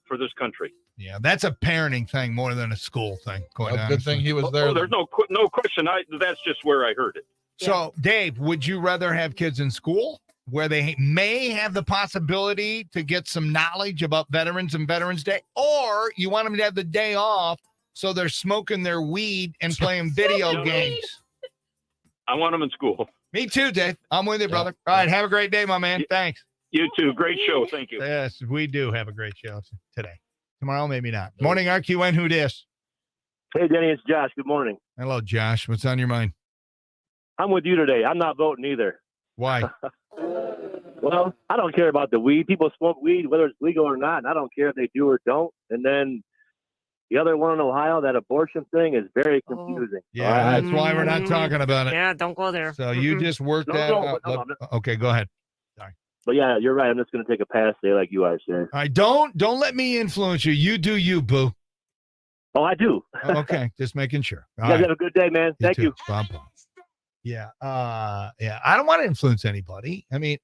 for this country. Yeah, that's a parenting thing more than a school thing. Quite Well, good thing honestly. he was there. Oh, there's no question. That's just where I heard it. So, Dave, would you rather have kids in school where they may have the possibility to get some knowledge about veterans and Veterans Day, or you want them to have the day off so they're smoking their weed and playing video games? I want them in school. Me too, Dave. I'm with you, brother. All right, have a great day, my man. Thanks. You too. Great show. Thank you. Yes, we do have a great show today. Tomorrow, maybe not. Morning, RQN. Who dis? Hey, Denny, it's Josh. Good morning. Hello, Josh. What's on your mind? I'm with you today. I'm not voting either. Why? Well, I don't care about the weed. People smoke weed, whether it's legal or not. And I don't care if they do or don't. And then the other one in Ohio, that abortion thing is very confusing. Yeah, that's why we're not talking about it. Yeah, don't go there. So you just worked that out. Okay, go ahead. Sorry. But yeah, you're right. I'm just going to take a pass day like you are saying. All right, don't let me influence you. You do you, boo. Oh, I do. Okay, just making sure. You guys have a good day, man. Thank you. Bye-bye. Yeah. Yeah. I don't want to influence anybody. I mean,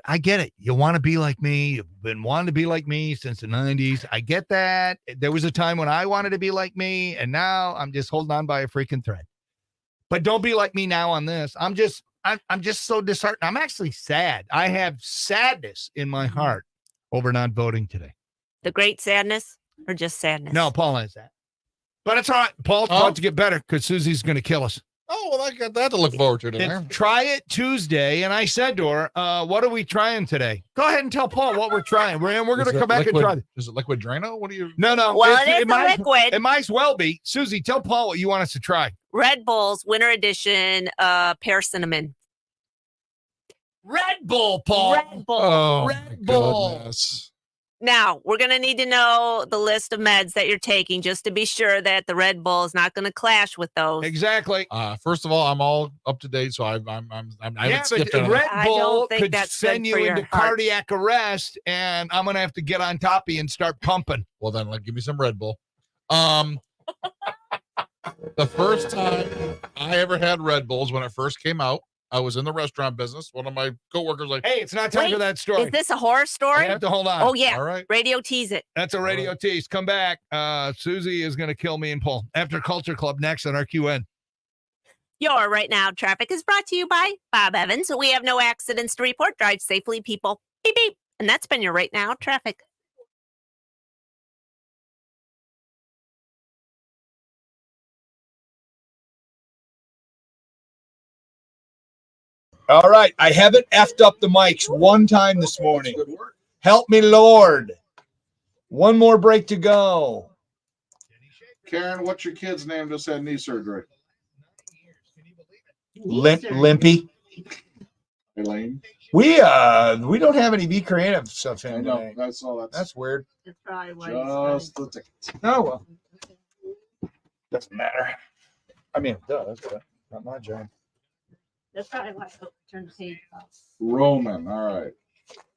I get it. You want to be like me. You've been wanting to be like me since the 90s. I get that. There was a time when I wanted to be like me, and now I'm just holding on by a freaking thread. But don't be like me now on this. I'm just so disheartened. I'm actually sad. I have sadness in my heart over not voting today. The great sadness or just sadness? No, Paul has that. But it's all right. Paul's about to get better because Susie's going to kill us. Oh, well, I got that to look forward to today. Try it Tuesday. And I said to her, what are we trying today? Go ahead and tell Paul what we're trying. We're going to come back and try it. Is it liquid Drano? What do you? No. Well, it is a liquid. It might as well be. Susie, tell Paul what you want us to try. Red Bull's winter edition pear cinnamon. Red Bull, Paul. Red Bull. Oh, Red Bull. goodness. Now, we're going to need to know the list of meds that you're taking just to be sure that the Red Bull is not going to clash with those. Exactly. First of all, I'm all up to date, so I haven't skipped but on Red I Bull don't think could that's send good you for your into heart. cardiac arrest, and I'm going to have to get on top of you and start pumping. Well, then, give me some Red Bull. The first time I ever had Red Bulls when it first came out, I was in the restaurant business. One of my coworkers like, hey, it's not time for that story. Is this a horror story? You have to hold on. Oh, yeah. All right. Radio tease it. That's a radio tease. Come back. Susie is going to kill me and Paul after Culture Club next on RQN. Your Right Now traffic is brought to you by Bob Evans. We have no accidents to report. Drive safely, people. Beep, beep. And that's been your Right Now traffic. All right. I haven't effed up the mics one time this morning. Help me, Lord. One more break to go. Karen, what's your kid's name just had knee surgery? Limpy. Elaine. We don't have any Be Creative stuff in I know. today. That's all. That's weird. That's probably why Just the tickets. Oh well. Doesn't matter. I mean, it does, but not my job. That's probably why I turned the page off. Roman. All right.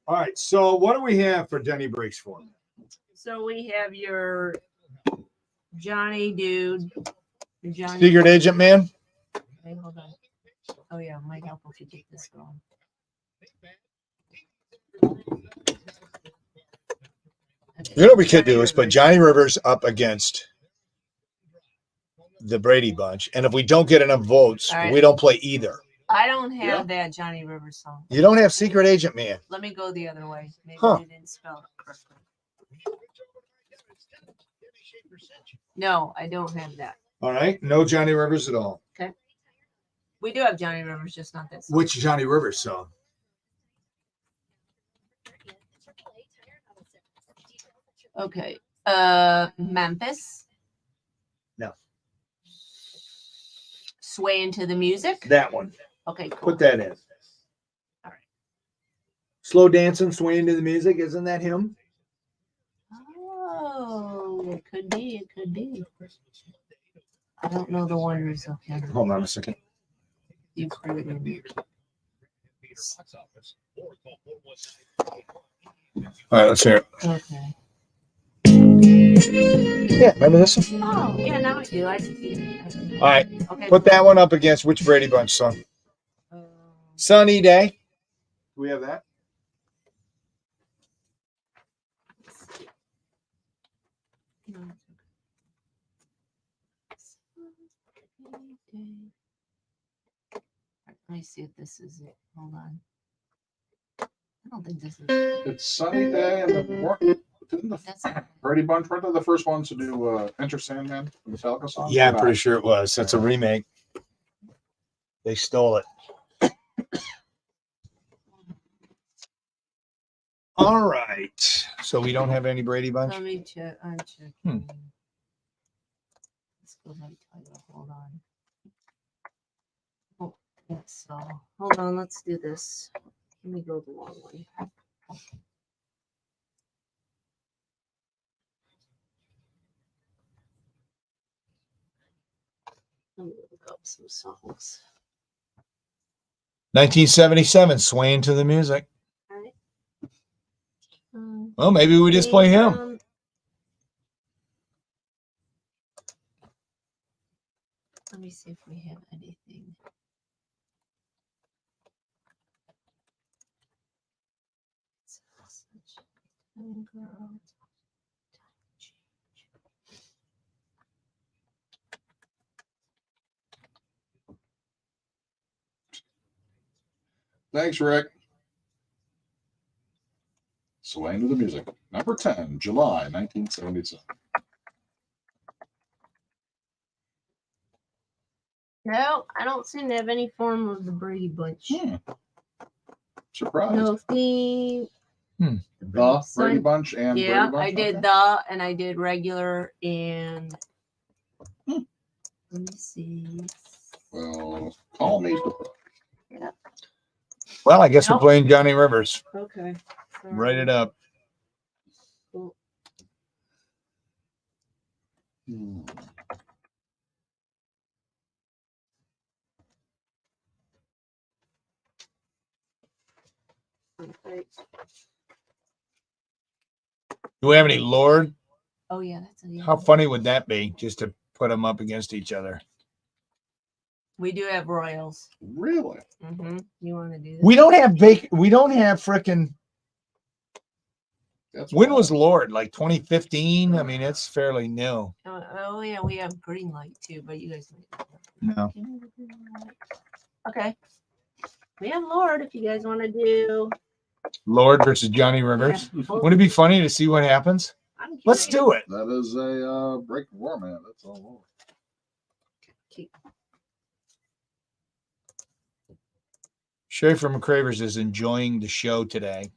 All right. So what do we have for Denny Breaks for me? So we have your Johnny dude. Your Johnny Secret Agent Man. Wait, hold on. Oh yeah, it might help if you take this going. You know what we could do is put Johnny Rivers up against the Brady Bunch, and if we don't get enough votes, All right. we don't play either. I don't have that Johnny Rivers song. You don't have Secret Agent Man. Let me go the other way. Maybe Huh. I didn't spell it correctly. No, I don't have that. All right. No Johnny Rivers at all. Okay. We do have Johnny Rivers, just not that song. Which Johnny Rivers song? Okay. Memphis. No. Sway into the music. That one. Okay, cool. Put that in. All right. Slow dancing, swaying to the music. Isn't that him? Oh, it could be. It could be. I don't know the wonders of him. Hold on a second. You created me. All right, let's hear it. Okay. Yeah, remember this one? Oh, yeah, now I do. I see it. All right. Okay. Put that one up against which Brady Bunch song? Sunny Day. Do we have that? Let me see if this is it. Hold on. I don't think this is. It's sunny day and the morning. Brady Bunch, weren't they the first ones to do Enter Sandman, the Metallica song? Yeah, I'm pretty sure it was. That's a remake. They stole it. All right. So we don't have any Brady Bunch? Let me check. I'm checking. Let's go by title. Hold on. Oh, yes. So hold on. Let's do this. Let me go the long way. Let me look up some songs. 1977, swaying to the music. All right. Well, maybe we just play him. Let me see if we have anything. Thanks, Rick. Swaying to the music. Number 10, July 1977. No, I don't seem to have any form of the Brady Bunch. Surprise. No theme. The Brady Bunch and yeah, Brady Bunch. I did okay. the and I did regular and let me see. Well, call me surprised. Yeah. Well, I guess we're playing Johnny Rivers. Okay. Write it up. Cool. Okay. Do we have any Lord? Oh yeah, that's a How funny would that be? Just to put them up against each other. We do have Royals. Really? Mm-hmm. You want to do this? We don't have We don't have frickin'. When was Lord? Like 2015? I mean, it's fairly new. Oh yeah, we have Green Light too, but you guys might. No. Okay. We have Lord if you guys want to do. Lord versus Johnny Rivers. Yeah. Wouldn't it be funny to see what happens? Let's do it. That is a break war, man. That's all. Okay. Sherry from McCravers is enjoying the show today.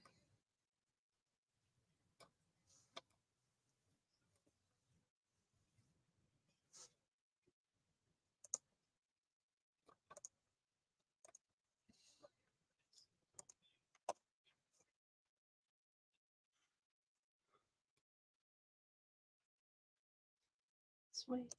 Sweet.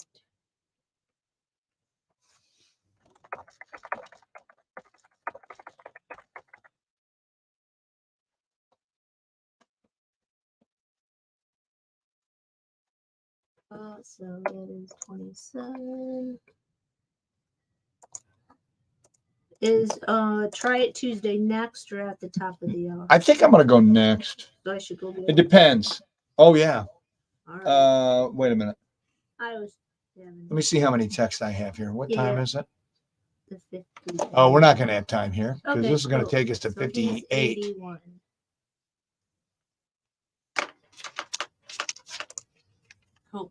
So that is 27. Is Try It Tuesday next or at the top of the hour? I think I'm gonna go next. So I should go. It depends. Oh yeah. All right. Wait a minute. I was. Let me see how many texts I have here. What time is it? The 50. Oh, we're not gonna have time here because Okay, this is gonna cool. take us to So he's 58. 81. Cool.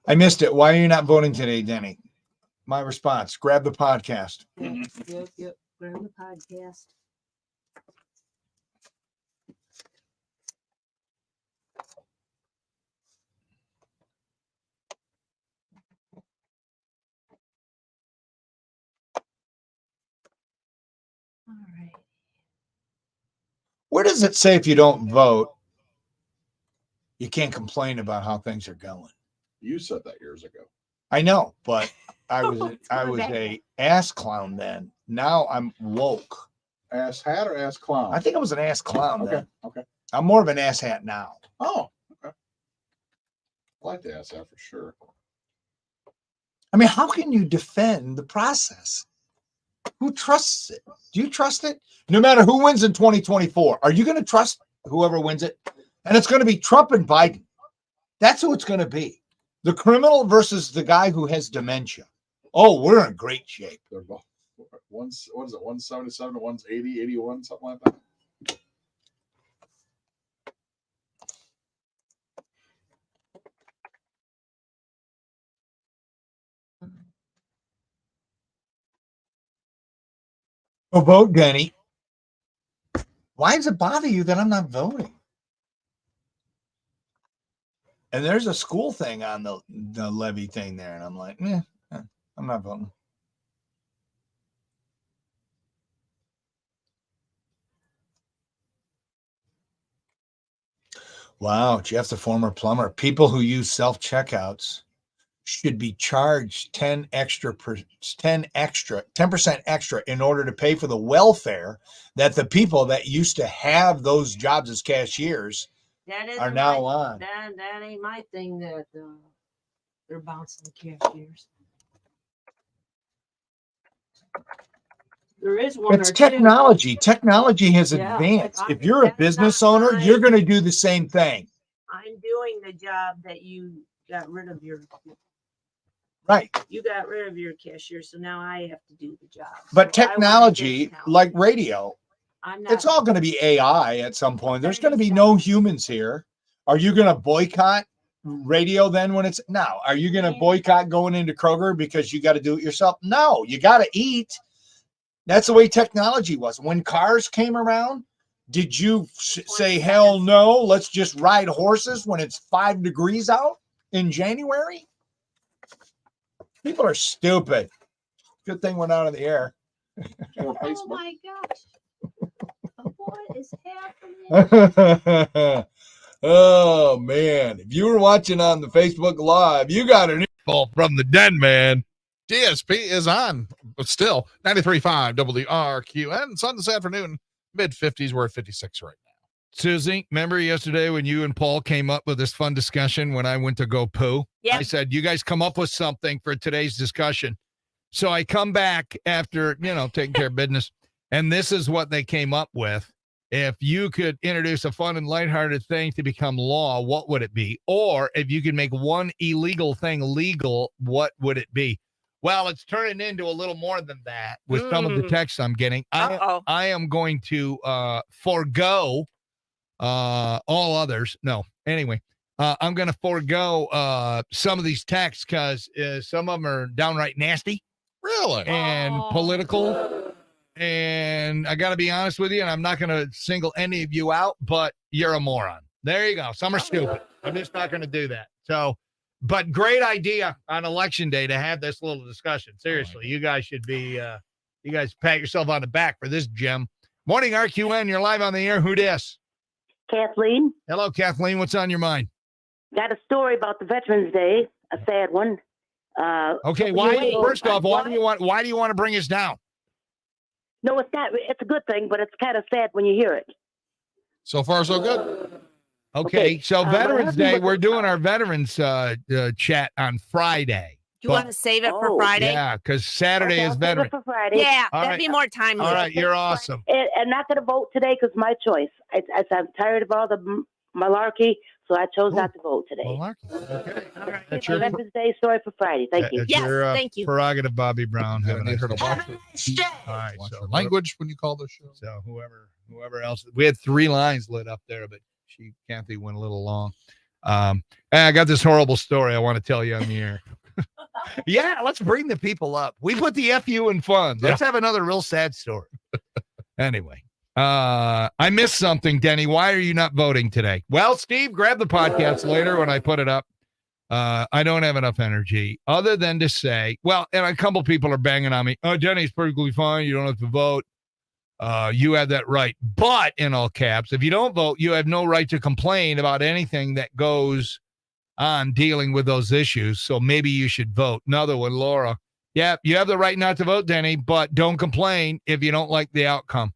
I missed it. Why are you not voting today, Denny? My response: grab the podcast. Yep. We're on the podcast. All right. Where does it say if you don't vote, you can't complain about how things are going? You said that years ago. I know, but I was a ass clown then. Now I'm woke. Ass hat or ass clown? I think I was an ass clown Okay. then. Okay. I'm more of an ass hat now. Oh, okay. I like the ass hat for sure. I mean, how can you defend the process? Who trusts it? Do you trust it? No matter who wins in 2024, are you going to trust whoever wins it? And it's going to be Trump and Biden. That's who it's going to be. The criminal versus the guy who has dementia. Oh, we're in great shape. They're both one's, what is it, 177 to one's 80, 81, something like that. Oh, vote, Denny. Why does it bother you that I'm not voting? And there's a school thing on the levy thing there. And I'm like, I'm not voting. Wow, Jeff, the former plumber. People who use self-checkouts should be charged 10% extra in order to pay for the welfare that the people that used to have those jobs as cashiers are now on. That ain't my thing that they're bouncing the cashiers. There is one It's or two. technology. Technology has Yeah, advanced. but If you're a business owner, you're going to do the same thing. I'm doing the job that you got rid of your. Right. You got rid of your cashier, so now I have to do the job. But So I want a technology, discount. like radio, I'm not. it's all going to be AI at some point. There's going to be no humans here. Are you going to boycott radio then when it's now? Are you going to boycott going into Kroger because you got to do it yourself? No, you got to eat. That's the way technology was. When cars came around, did you say, hell no, let's just ride horses when it's 5 degrees out in January? People are stupid. Good thing we're out of the air. Oh my gosh. What is happening? Oh, man. If you were watching on the Facebook Live, you got an info from the den man. DSP is on, but still 93.5 WRQN. Sun this afternoon, mid-50s. We're at 56 right now. Susie, remember yesterday when you and Paul came up with this fun discussion when I went to go poo? Yeah. I said, you guys come up with something for today's discussion. So I come back after, taking care of business, and this is what they came up with. If you could introduce a fun and lighthearted thing to become law, what would it be? Or if you could make one illegal thing legal, what would it be? Well, it's turning into a little more than that with some of the texts I'm getting. I am going to forego all others. No, anyway, I'm going to forego some of these texts because some of them are downright nasty. Really? And political. And I got to be honest with you, and I'm not going to single any of you out, but you're a moron. There you go. Some are stupid. I'm just not going to do that. So, but great idea on election day to have this little discussion. Seriously, you guys should be, you guys pat yourself on the back for this gem. Morning, RQN. You're live on the air. Who dis? Kathleen. Hello, Kathleen. What's on your mind? Got a story about the Veterans Day, a sad one. Okay, first off, why do you want to bring us down? No, it's not. It's a good thing, but it's kind of sad when you hear it. So far, so good. Okay, so Veterans Day, we're doing our veterans chat on Friday. Do you want to save it for Friday? Yeah, because Saturday is Save Veterans. it for Friday. Yeah, All that'd right. be more timely. All right, you're awesome. I'm not going to vote today because my choice. I'm tired of all the malarkey, so I chose not to vote today. Okay. All right. That's your- Veterans Day story for Friday. Thank you. That's your prerogative, Bobby Brown. Yeah, Have a need nice her to day. watch All right, Watch so your language when you call the show. So whoever else, we had 3 lines lit up there, but Kathy went a little long. I got this horrible story I want to tell you on the air. Yeah, let's bring the people up. We put the FU in fun. Let's have another real sad story. Anyway, I missed something, Denny. Why are you not voting today? Well, Steve, grab the podcast later when I put it up. I don't have enough energy other than to say, well, and a couple people are banging on me. Oh, Denny's perfectly fine. You don't have to vote. You have that right. But in all caps, if you don't vote, you have no right to complain about anything that goes on dealing with those issues. So maybe you should vote. Another one, Laura. Yeah, you have the right not to vote, Denny, but don't complain if you don't like the outcome.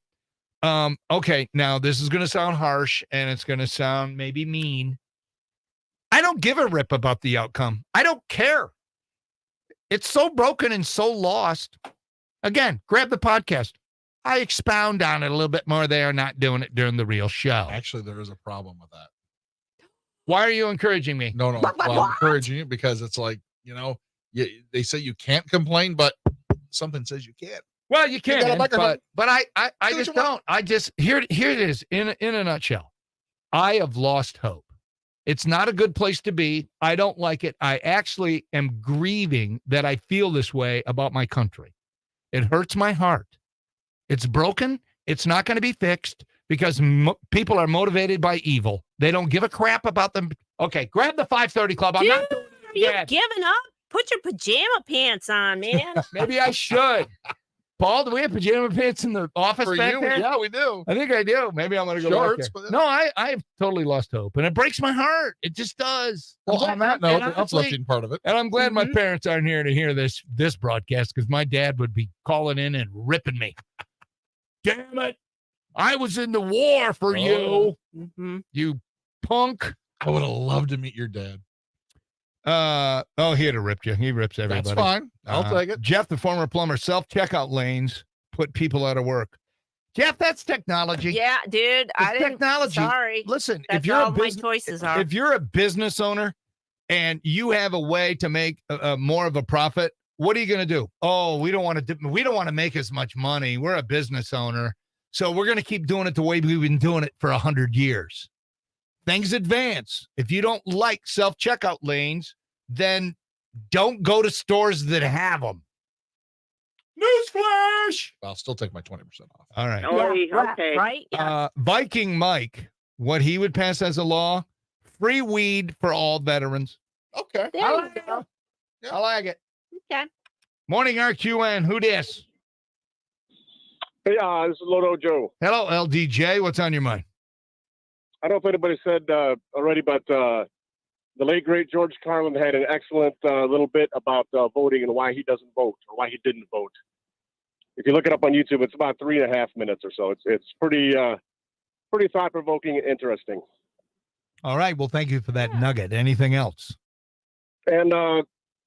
Okay, now this is going to sound harsh and it's going to sound maybe mean. I don't give a rip about the outcome. I don't care. It's so broken and so lost. Again, grab the podcast. I expound on it a little bit more there, not doing it during the real show. Actually, there is a problem with that. Why are you encouraging me? No. Well, I'm encouraging you because it's like, they say you can't complain, but something says you can't. Well, you can, got a but I just don't. I just here it is in a nutshell. I have lost hope. It's not a good place to be. I don't like it. I actually am grieving that I feel this way about my country. It hurts my heart. It's broken. It's not going to be fixed because people are motivated by evil. They don't give a crap about them. Okay, grab the 530 Club. I'm not doing it You again. giving up? Put your pajama pants on, man. Maybe I should. Paul, do we have pajama pants in the office For back you, there? yeah, we do. I think I do. Maybe I'm going to go Shorts, back there. but- No, I've totally lost hope, and it breaks my heart. It just does. Well, on that note, the uplifting part of it. And I'm glad my parents aren't here to hear this broadcast because my dad would be calling in and ripping me. Damn it. I was in the war for you. You punk. I would have loved to meet your dad. He'd have ripped you. He rips everybody. That's fine. I'll take it. Jeff, the former plumber, self-checkout lanes put people out of work. Jeff, that's technology. Yeah, dude. I didn't. Technology. Sorry. Listen, That's if you're all a my choices are. if you're a business owner and you have a way to make more of a profit, what are you going to do? Oh, we don't want to make as much money. We're a business owner, so we're going to keep doing it the way we've been doing it for 100 years. Things advance. If you don't like self-checkout lanes, then don't go to stores that have them. Newsflash! I'll still take my 20% off. All right. Okay. Right? Yeah. Viking Mike, what he would pass as a law, free weed for all veterans. Okay. There you go. I like it. Okay. Morning, RQN. Who dis? Hey, this is Lodo Joe. Hello, LDJ. What's on your mind? I don't know if anybody said already, but the late, great George Carlin had an excellent little bit about voting and why he doesn't vote or why he didn't vote. If you look it up on YouTube, it's about 3.5 minutes or so. It's pretty thought-provoking and interesting. All right. Well, thank you for that nugget. Anything else? And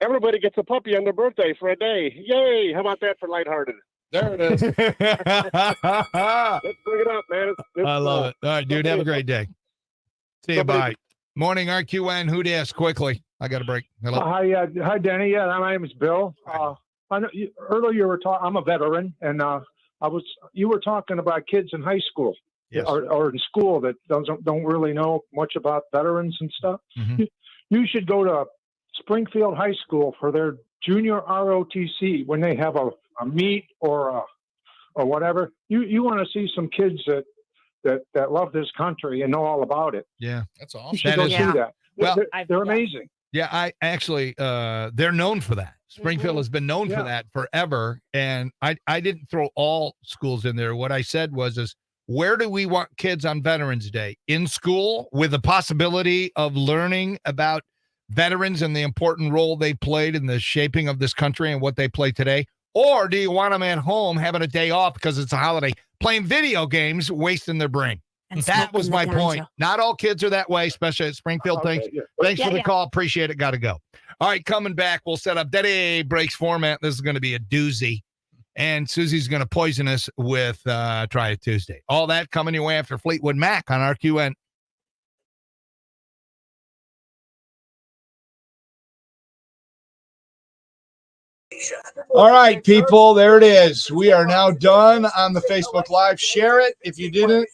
everybody gets a puppy on their birthday for a day. Yay! How about that for lighthearted? There it is. Let's bring it up, man. I love it. All right, dude. Have a great day. See you. Bye. Morning, RQN. Who dis? Quickly. I got a break. Hello. Hi, Denny. Yeah, my name is Bill. I know earlier you were talking. I'm a veteran, and you were talking about kids in high school, yes, or in school that don't really know much about veterans and stuff. Mm-hmm. You should go to Springfield High School for their junior ROTC when they have a meet or whatever. You want to see some kids that love this country and know all about it. Yeah, that's awesome. You should go see that. Well, they're amazing. Yeah, I actually, they're known for that. Springfield has been known for that forever. And I didn't throw all schools in there. What I said was, where do we want kids on Veterans Day? In school with the possibility of learning about veterans and the important role they played in the shaping of this country and what they play today? Or do you want them at home having a day off because it's a holiday, playing video games, wasting their brain? And that was my smoking the point. ganja. Not all kids are that way, especially at Springfield. Thanks for the call. Appreciate it. Got to go. All right, coming back, we'll set up Daddy Breaks format. This is going to be a doozy. And Susie's going to poison us with Try It Tuesday. All that coming your way after Fleetwood Mac on RQN. All right, people, there it is. We are now done on the Facebook Live. Share it if you didn't.